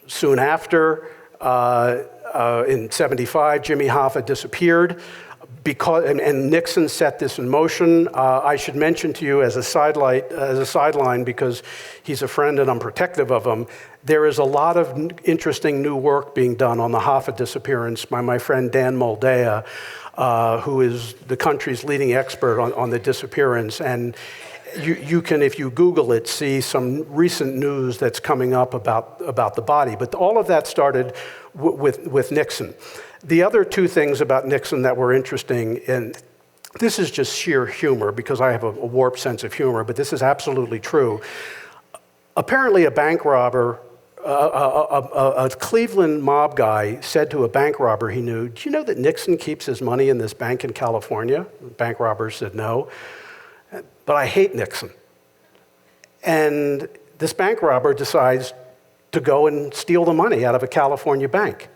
Soon after, in '75, Jimmy Hoffa disappeared. And Nixon set this in motion. I should mention to you as a sideline, because he's a friend and I'm protective of him, there is a lot of interesting new work being done on the Hoffa disappearance by my friend Dan Moldea, who is the country's leading expert on the disappearance. And you can, if you Google it, see some recent news that's coming up about the body. But all of that started with Nixon. The other two things about Nixon that were interesting, and this is just sheer humor because I have a warped sense of humor, but this is absolutely true. Apparently a bank robber, a Cleveland mob guy said to a bank robber he knew, "Do you know that Nixon keeps his money in this bank in California?" The bank robber said, "No. But I hate Nixon." And this bank robber decides to go and steal the money out of a California bank.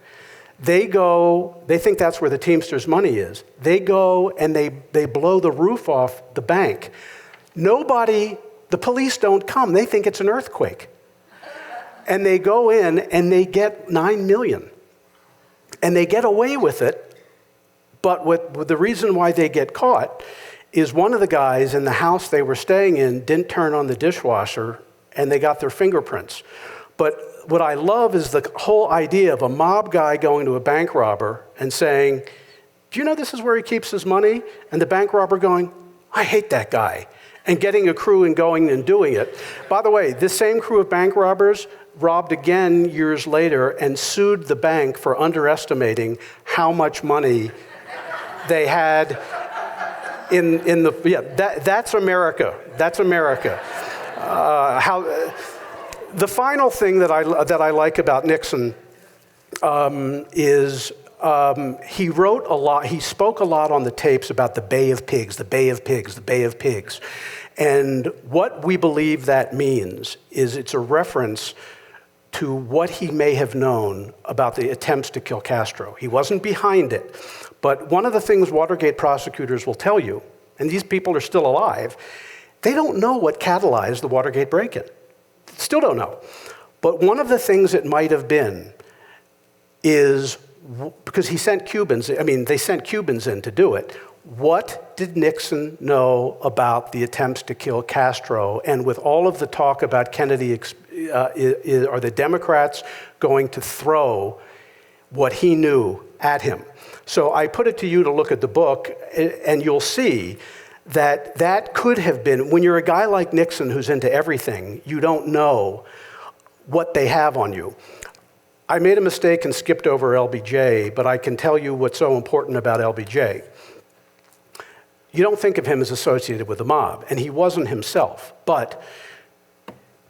They think that's where the Teamsters' money is. They go and they blow the roof off the bank. The police don't come. They think it's an earthquake. And they go in and they get $9 million. And they get away with it, but the reason why they get caught is one of the guys in the house they were staying in didn't turn on the dishwasher, and they got their fingerprints. But what I love is the whole idea of a mob guy going to a bank robber and saying, "Do you know this is where he keeps his money?" And the bank robber going, "I hate that guy," and getting a crew and going and doing it. By the way, this same crew of bank robbers robbed again years later and sued the bank for underestimating how much money they had that's America. That's America. The final thing that I like about Nixon is he wrote a lot, he spoke a lot on the tapes about the Bay of Pigs, the Bay of Pigs, the Bay of Pigs. And what we believe that means is it's a reference to what he may have known about the attempts to kill Castro. He wasn't behind it. But one of the things Watergate prosecutors will tell you, and these people are still alive, they don't know what catalyzed the Watergate break-in. Still don't know. But one of the things it might have been is, because he sent Cubans, they sent Cubans in to do it. What did Nixon know about the attempts to kill Castro? And with all of the talk about Kennedy, are the Democrats going to throw what he knew at him? So I put it to you to look at the book, and you'll see that that could have been, when you're a guy like Nixon who's into everything, you don't know what they have on you. I made a mistake and skipped over LBJ, but I can tell you what's so important about LBJ. You don't think of him as associated with the mob, and he wasn't himself, but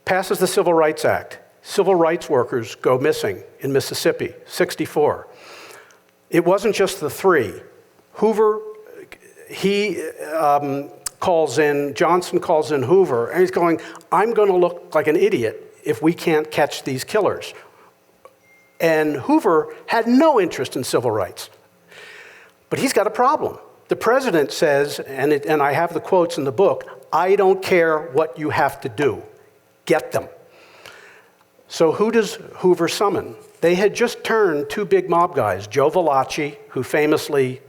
passes the Civil Rights Act. Civil rights workers go missing in Mississippi, 1964. It wasn't just the three. Hoover, Johnson calls in Hoover, and he's going, I'm going to look like an idiot if we can't catch these killers. And Hoover had no interest in civil rights. But he's got a problem. The president says, and I have the quotes in the book, I don't care what you have to do. Get them. So who does Hoover summon? They had just turned two big mob guys, Joe Valachi, who famously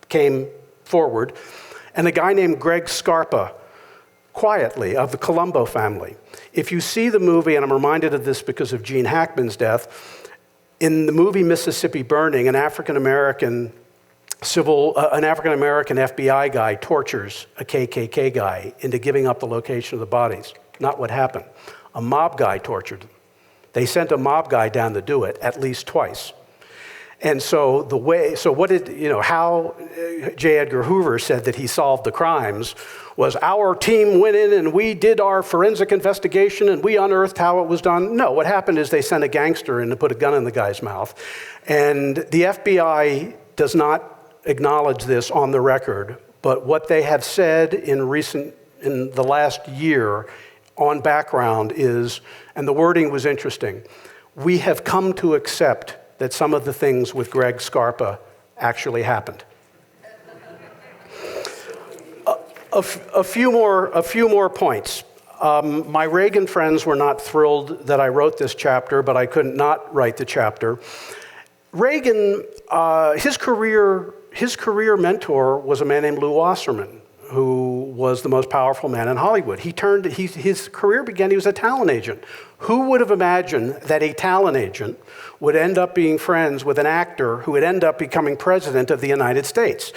came forward, and a guy named Greg Scarpa, quietly, of the Colombo family. If you see the movie, and I'm reminded of this because of Gene Hackman's death, in the movie Mississippi Burning, an African-American FBI guy tortures a KKK guy into giving up the location of the bodies. Not what happened. A mob guy tortured them. They sent a mob guy down to do it at least twice. And so how J. Edgar Hoover said that he solved the crimes was our team went in and we did our forensic investigation and we unearthed how it was done. No, what happened is they sent a gangster in to put a gun in the guy's mouth. And the FBI does not acknowledge this on the record, but what they have said in the last year on background is, and the wording was interesting, we have come to accept that some of the things with Greg Scarpa actually happened. A few more points. My Reagan friends were not thrilled that I wrote this chapter, but I couldn't not write the chapter. Reagan, his career mentor was a man named Lew Wasserman, who was the most powerful man in Hollywood. His career began, he was a talent agent. Who would have imagined that a talent agent would end up being friends with an actor who would end up becoming president of the United States?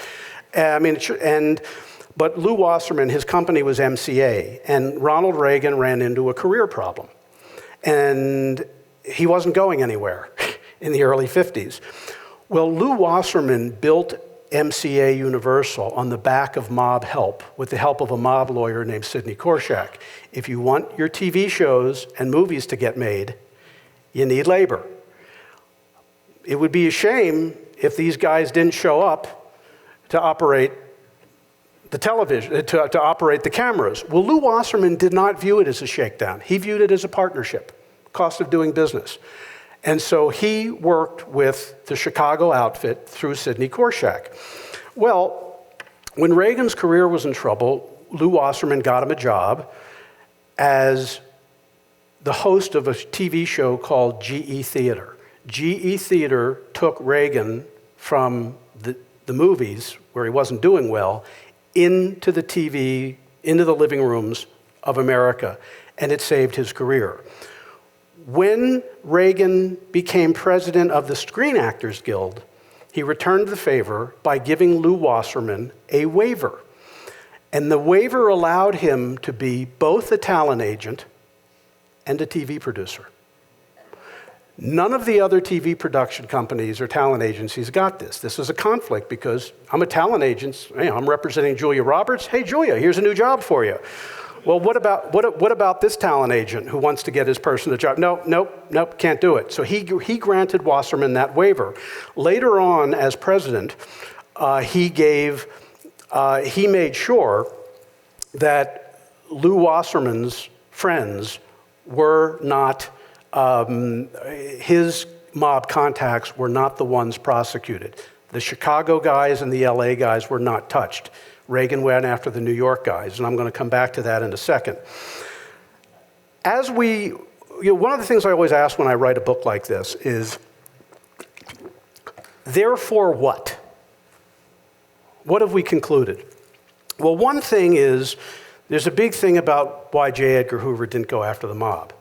But Lew Wasserman, his company was MCA, and Ronald Reagan ran into a career problem. And he wasn't going anywhere in the early 50s. Well, Lew Wasserman built MCA Universal on the back of mob help, with the help of a mob lawyer named Sidney Korshak. If you want your TV shows and movies to get made, you need labor. It would be a shame if these guys didn't show up to operate the television, to operate the cameras. Well, Lew Wasserman did not view it as a shakedown. He viewed it as a partnership, cost of doing business. And so he worked with the Chicago outfit through Sidney Korshak. Well, when Reagan's career was in trouble, Lew Wasserman got him a job as the host of a TV show called GE Theater. GE Theater took Reagan from the movies, where he wasn't doing well, into the TV, into the living rooms of America, and it saved his career. When Reagan became president of the Screen Actors Guild, he returned the favor by giving Lew Wasserman a waiver. And the waiver allowed him to be both a talent agent and a TV producer. None of the other TV production companies or talent agencies got this. This was a conflict because I'm a talent agent. I'm representing Julia Roberts. Hey, Julia, here's a new job for you. Well, what about this talent agent who wants to get his person a job? Nope, can't do it. So he granted Wasserman that waiver. Later on, as president, he made sure that Lew Wasserman's friends were not, his mob contacts were not the ones prosecuted. The Chicago guys and the LA guys were not touched. Reagan went after the New York guys, and I'm going to come back to that in a second. One of the things I always ask when I write a book like this is, therefore what? What have we concluded? Well, one thing is, there's a big thing about why J. Edgar Hoover didn't go after the mob.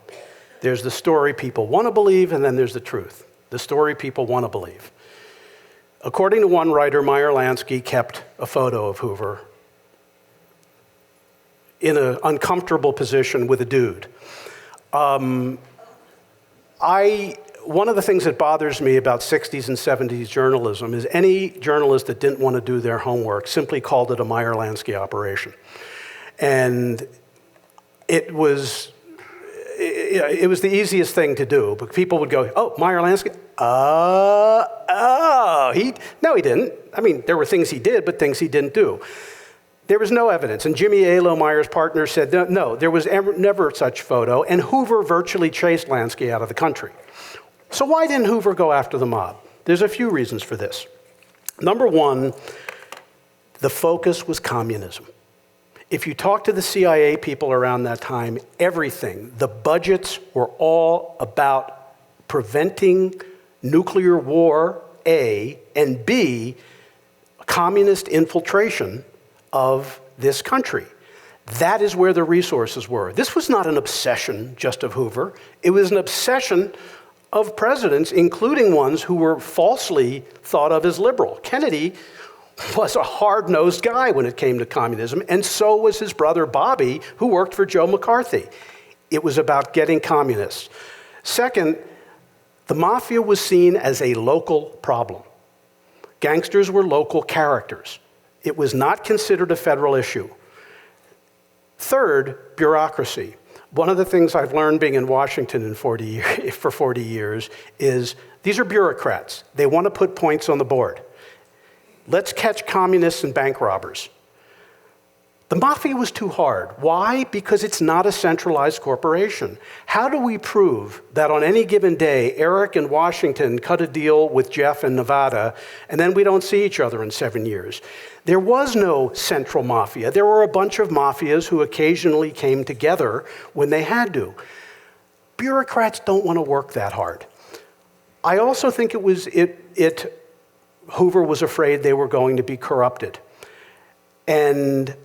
There's the story people want to believe, and then there's the truth. The story people want to believe. According to one writer, Meyer Lansky kept a photo of Hoover in an uncomfortable position with a dude. One of the things that bothers me about 60s and 70s journalism is any journalist that didn't want to do their homework simply called it a Meyer Lansky operation. And it was the easiest thing to do, but people would go, oh, Meyer Lansky? No, he didn't. I mean, there were things he did, but things he didn't do. There was no evidence. And Jimmy A. Meyer's partner said, no, there was never such photo, and Hoover virtually chased Lansky out of the country. So why didn't Hoover go after the mob? There's a few reasons for this. Number one, the focus was communism. If you talk to the CIA people around that time, everything, the budgets were all about preventing nuclear war, A, and B, communist infiltration of this country. That is where the resources were. This was not an obsession just of Hoover. It was an obsession of presidents, including ones who were falsely thought of as liberal. Kennedy was a hard-nosed guy when it came to communism, and so was his brother Bobby, who worked for Joe McCarthy. It was about getting communists. Second, the mafia was seen as a local problem. Gangsters were local characters. It was not considered a federal issue. Third, bureaucracy. One of the things I've learned being in Washington for 40 years is these are bureaucrats. They want to put points on the board. Let's catch communists and bank robbers. The mafia was too hard. Why? Because it's not a centralized corporation. How do we prove that on any given day, Eric in Washington cut a deal with Jeff in Nevada, and then we don't see each other in 7 years? There was no central mafia. There were a bunch of mafias who occasionally came together when they had to. Bureaucrats don't want to work that hard. I also think Hoover was afraid they were going to be corrupted. And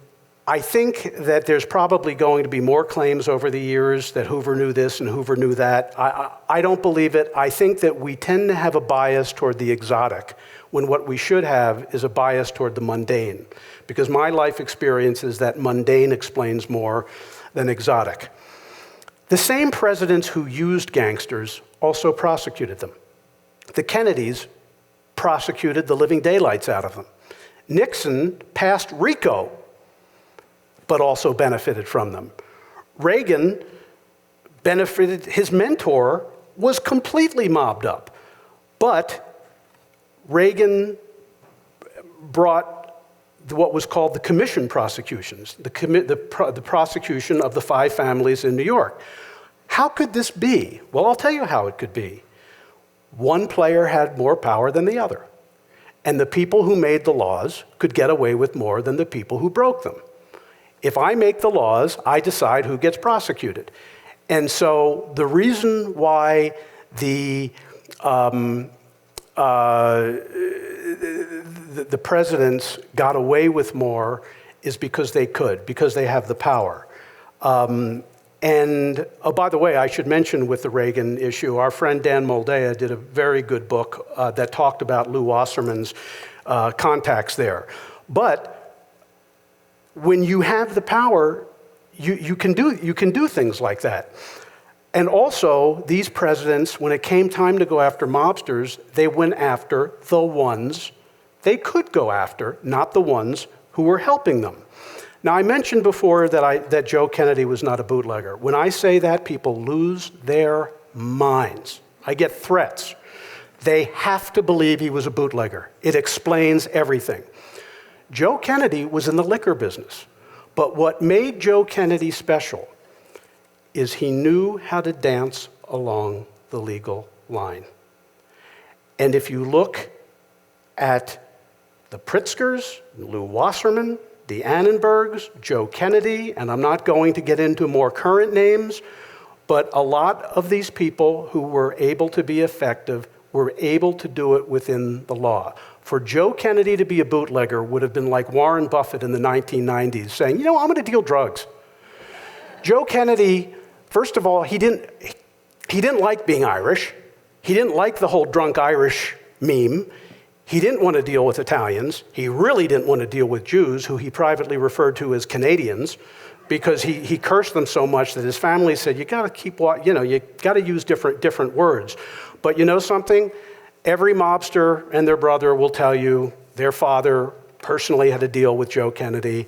I think that there's probably going to be more claims over the years that Hoover knew this and Hoover knew that. I don't believe it. I think that we tend to have a bias toward the exotic when what we should have is a bias toward the mundane. Because my life experience is that mundane explains more than exotic. The same presidents who used gangsters also prosecuted them. The Kennedys prosecuted the living daylights out of them. Nixon passed RICO, but also benefited from them. Reagan benefited, his mentor was completely mobbed up, but Reagan brought what was called the commission prosecutions, the prosecution of the 5 families in New York. How could this be? Well, I'll tell you how it could be. One player had more power than the other, and the people who made the laws could get away with more than the people who broke them. If I make the laws, I decide who gets prosecuted. And so the reason why the presidents got away with more is because they could, because they have the power. And, oh, by the way, I should mention with the Reagan issue, our friend Dan Moldea did a very good book that talked about Lew Wasserman's contacts there. But when you have the power, you can do things like that. And also, these presidents, when it came time to go after mobsters, they went after the ones they could go after, not the ones who were helping them. Now, I mentioned before that Joe Kennedy was not a bootlegger. When I say that, people lose their minds. I get threats. They have to believe he was a bootlegger. It explains everything. Joe Kennedy was in the liquor business. But what made Joe Kennedy special is he knew how to dance along the legal line. And if you look at the Pritzkers, Lou Wasserman, the Annenbergs, Joe Kennedy, and I'm not going to get into more current names, but a lot of these people who were able to be effective were able to do it within the law. For Joe Kennedy to be a bootlegger would have been like Warren Buffett in the 1990s saying, you know, I'm going to deal drugs. Joe Kennedy, first of all, he didn't like being Irish. He didn't like the whole drunk Irish meme. He didn't want to deal with Italians. He really didn't want to deal with Jews, who he privately referred to as Canadians, because he cursed them so much that his family said, you got to keep, you got to use different words. But you know something? Every mobster and their brother will tell you their father personally had to deal with Joe Kennedy.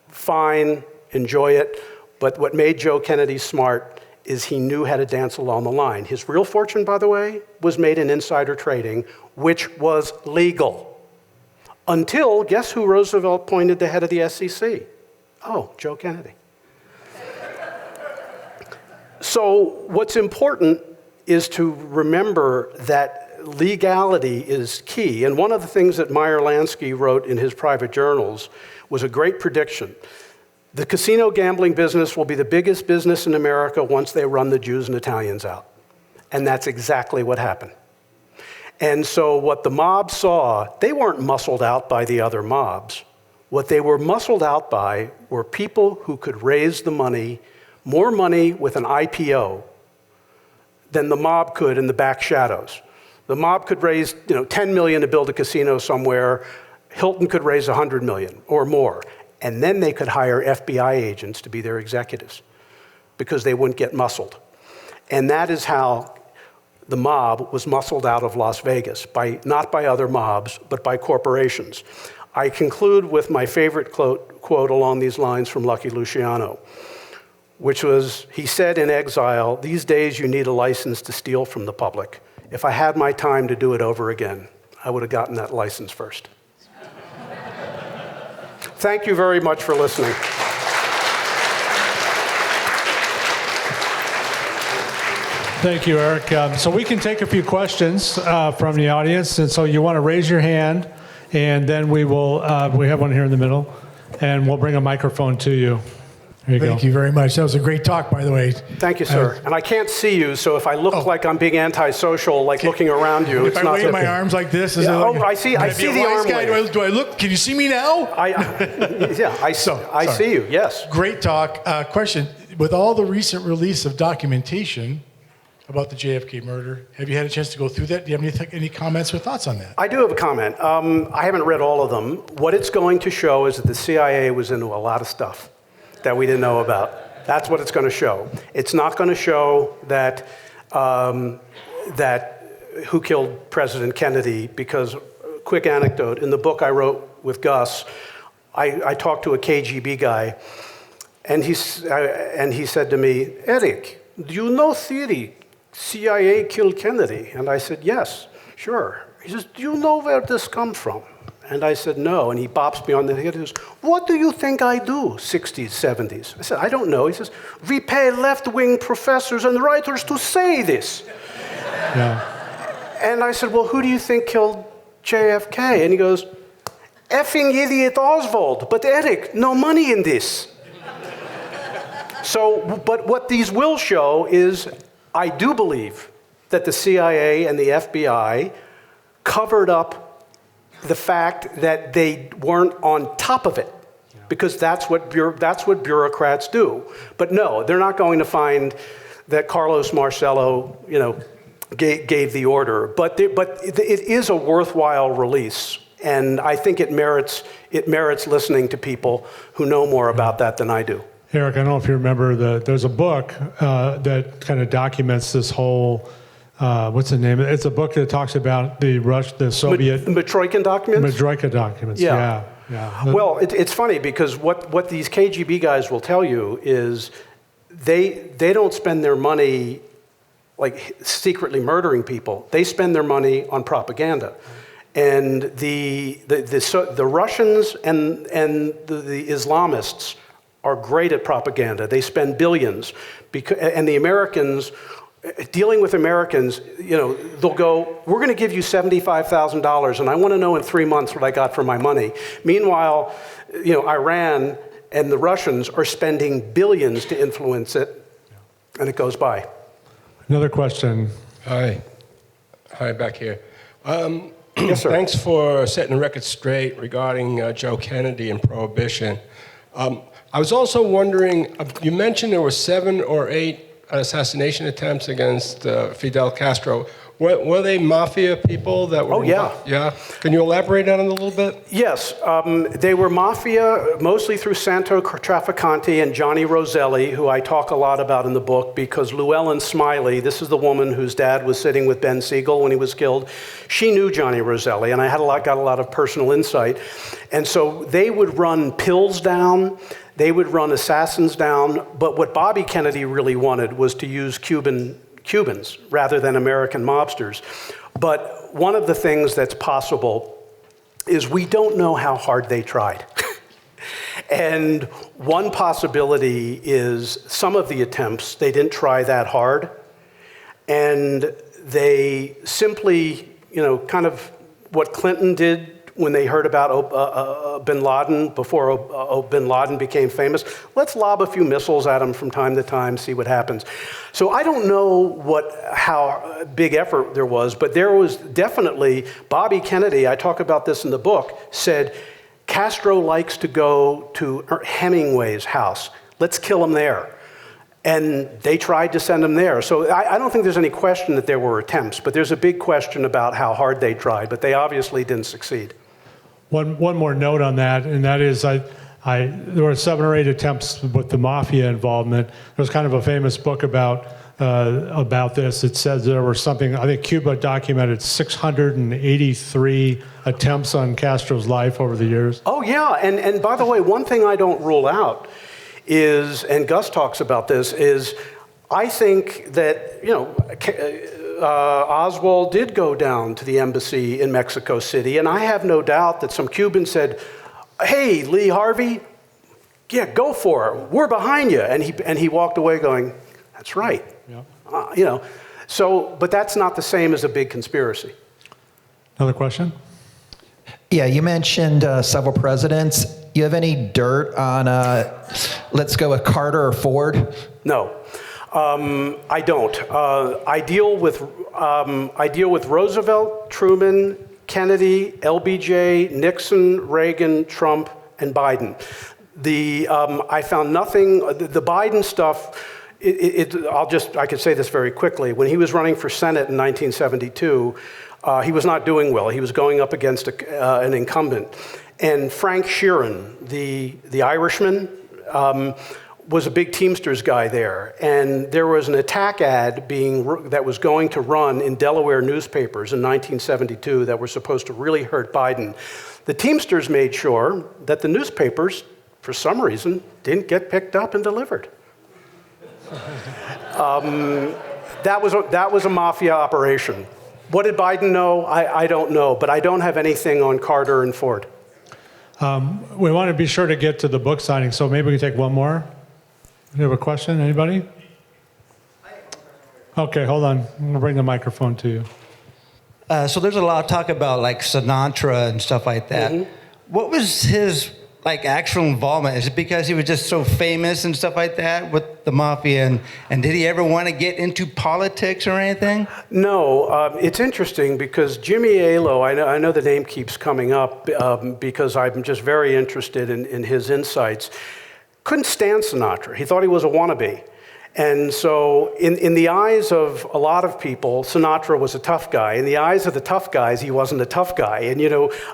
Fine, enjoy it. But what made Joe Kennedy smart is he knew how to dance along the line. His real fortune, by the way, was made in insider trading, which was legal. Until, guess who Roosevelt appointed the head of the SEC? Oh, Joe Kennedy. So what's important is to remember that legality is key. And one of the things that Meyer Lansky wrote in his private journals was a great prediction. The casino gambling business will be the biggest business in America once they run the Jews and Italians out. And that's exactly what happened. And so what the mob saw, they weren't muscled out by the other mobs. What they were muscled out by were people who could raise the money, more money with an IPO than the mob could in the back shadows. The mob could raise, $10 million to build a casino somewhere. Hilton could raise $100 million or more. And then they could hire FBI agents to be their executives because they wouldn't get muscled. And that is how the mob was muscled out of Las Vegas, not by other mobs, but by corporations. I conclude with my favorite quote along these lines from Lucky Luciano, which was, he said in exile, "These days you need a license to steal from the public. If I had my time to do it over again, I would have gotten that license first." Thank you very much for listening. Thank you, Eric. So we can take a few questions from the audience, and so you want to raise your hand, and then we will. We have one here in the middle, and we'll bring a microphone to you. Thank you very much. That was a great talk, by the way. Thank you, sir. And I can't see you, so if I look like I'm being antisocial, like looking around you, it's not. If I wave my arms like this, is I see the arm wave. Do I look? Can you see me now? I see you. Yes. Great talk. Question: with all the recent release of documentation about the JFK murder, have you had a chance to go through that? Do you have any comments or thoughts on that? I do have a comment. I haven't read all of them. What it's going to show is that the CIA was into a lot of stuff that we didn't know about. That's what it's going to show. It's not going to show that who killed President Kennedy, because, quick anecdote, in the book I wrote with Gus, I talked to a KGB guy, and he said to me, "Eric, do you know theory? CIA killed Kennedy." And I said, "Yes, sure." He says, "Do you know where this comes from?" And I said, "No." And he bops me on the head and says, "What do you think I do, 60s, 70s? I said, "I don't know." He says, "We pay left-wing professors and writers to say this." Yeah. And I said, "Well, who do you think killed JFK?" And he goes, "Effing idiot Oswald. But Eric, no money in this." So, but what these will show is, I do believe that the CIA and the FBI covered up the fact that they weren't on top of it, because that's what bureaucrats do. But no, they're not going to find that Carlos Marcello, gave the order. But it is a worthwhile release, and I think it merits listening to people who know more about that than I do. Eric, I don't know if you remember, there's a book that kind of documents this whole. What's the name? It's a book that talks about the Soviet... Matroikin documents? Matroika documents, yeah. Yeah. Well, it's funny because what these KGB guys will tell you is they don't spend their money like secretly murdering people. They spend their money on propaganda. And the Russians and the Islamists are great at propaganda. They spend billions. And the Americans, dealing with Americans, they'll go, we're going to give you $75,000, and I want to know in 3 months what I got for my money. Meanwhile, Iran and the Russians are spending billions to influence it, and it goes by. Another question. Hi, back here. Yes, sir. Thanks for setting the record straight regarding Joe Kennedy and Prohibition. I was also wondering, you mentioned there were 7 or 8 assassination attempts against Fidel Castro. Were they mafia people that were? Oh, yeah. Yeah? Can you elaborate on it a little bit? Yes, they were mafia, mostly through Santo Trafficante and Johnny Roselli, who I talk a lot about in the book, because Llewellyn Smiley, this is the woman whose dad was sitting with Ben Siegel when he was killed, she knew Johnny Roselli, and I got a lot of personal insight. And so they would run pills down, they would run assassins down, but what Bobby Kennedy really wanted was to use Cubans rather than American mobsters. But one of the things that's possible is we don't know how hard they tried. And one possibility is some of the attempts, they didn't try that hard. And they simply, kind of what Clinton did when they heard about bin Laden, before bin Laden became famous, let's lob a few missiles at him from time to time, see what happens. So I don't know how big effort there was, but there was definitely, Bobby Kennedy, I talk about this in the book, said, Castro likes to go to Hemingway's house. Let's kill him there. And they tried to send him there. So I don't think there's any question that there were attempts, but there's a big question about how hard they tried, but they obviously didn't succeed. One more note on that, and that is there were 7 or 8 attempts with the mafia involvement. There's kind of a famous book about this. It says there were something, I think Cuba documented 683 attempts on Castro's life over the years. Oh, yeah, and by the way, one thing I don't rule out is, and Gus talks about this, is I think that, Oswald did go down to the embassy in Mexico City, and I have no doubt that some Cubans said, hey, Lee Harvey, yeah, go for it. We're behind you. And he walked away going, that's right. Yeah. But that's not the same as a big conspiracy. Another question? Yeah, you mentioned several presidents. You have any dirt on, let's go with Carter or Ford? No. I don't. I deal with Roosevelt, Truman, Kennedy, LBJ, Nixon, Reagan, Trump, and Biden. I found nothing. The Biden stuff. I could say this very quickly. When he was running for Senate in 1972, he was not doing well. He was going up against an incumbent, and Frank Sheeran, the Irishman. Was a big Teamsters guy there, and there was an attack ad that was going to run in Delaware newspapers in 1972 that were supposed to really hurt Biden. The Teamsters made sure that the newspapers, for some reason, didn't get picked up and delivered. That was a mafia operation. What did Biden know? I don't know, but I don't have anything on Carter and Ford. We want to be sure to get to the book signing, so maybe we can take one more. You have a question, anybody? Okay, hold on. I'm going to bring the microphone to you. So there's a lot of talk about like Sinatra and stuff like that. Mm-hmm. What was his actual involvement? Is it because he was just so famous and stuff like that with the mafia? And did he ever want to get into politics or anything? No, it's interesting because Jimmy Alo, I know the name keeps coming up because I'm just very interested in his insights. Couldn't stand Sinatra. He thought he was a wannabe. And so in the eyes of a lot of people, Sinatra was a tough guy. In the eyes of the tough guys, he wasn't a tough guy. And,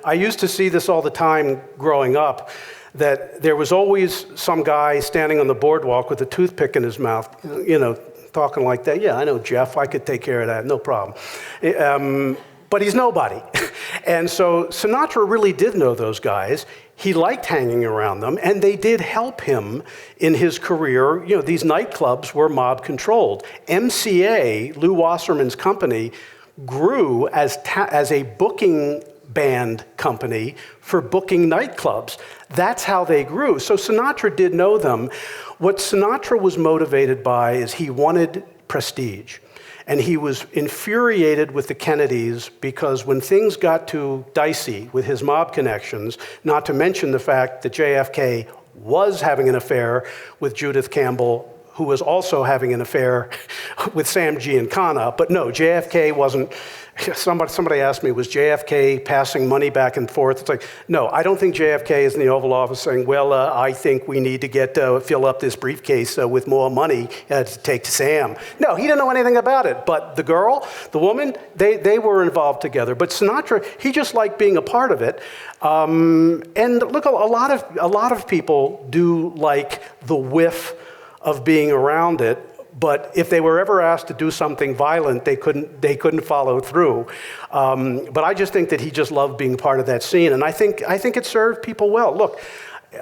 I used to see this all the time growing up, that there was always some guy standing on the boardwalk with a toothpick in his mouth, talking like that. Yeah, I know, Jeff, I could take care of that, no problem. But he's nobody. And so Sinatra really did know those guys. He liked hanging around them, and they did help him in his career. You know, these nightclubs were mob controlled. MCA, Lou Wasserman's company, grew as a booking band company for booking nightclubs. That's how they grew. So Sinatra did know them. What Sinatra was motivated by is he wanted prestige. And he was infuriated with the Kennedys because when things got too dicey with his mob connections, not to mention the fact that JFK was having an affair with Judith Campbell, who was also having an affair with Sam Giancana. But no, JFK wasn't. Somebody asked me, was JFK passing money back and forth? It's like, no, I don't think JFK is in the Oval Office saying, well, I think we need to fill up this briefcase with more money to take to Sam. No, he didn't know anything about it. But the girl, the woman, they were involved together. But Sinatra, he just liked being a part of it. And look, a lot of people do like the whiff of being around it. But if they were ever asked to do something violent, they couldn't follow through. But I just think that he just loved being part of that scene, and I think it served people well. Look,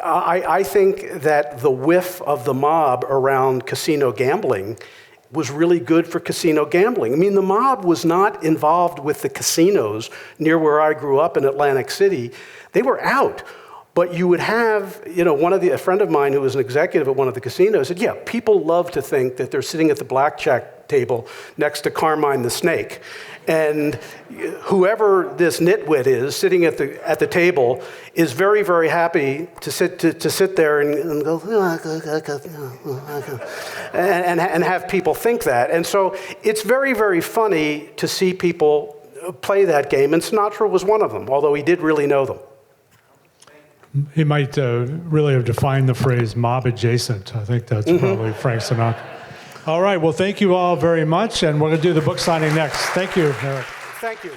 I think that the whiff of the mob around casino gambling was really good for casino gambling. I mean, the mob was not involved with the casinos near where I grew up in Atlantic City. They were out. But you would have, you know, a friend of mine who was an executive at one of the casinos said, yeah, people love to think that they're sitting at the blackjack table next to Carmine the Snake. And whoever this nitwit is sitting at the table is very, very happy to sit there and go, and have people think that. And so it's very, very funny to see people play that game. And Sinatra was one of them, although he did really know them. He might really have defined the phrase mob adjacent. I think that's probably Frank Sinatra. All right, well, thank you all very much, and we're going to do the book signing next. Thank you, Eric. Thank you.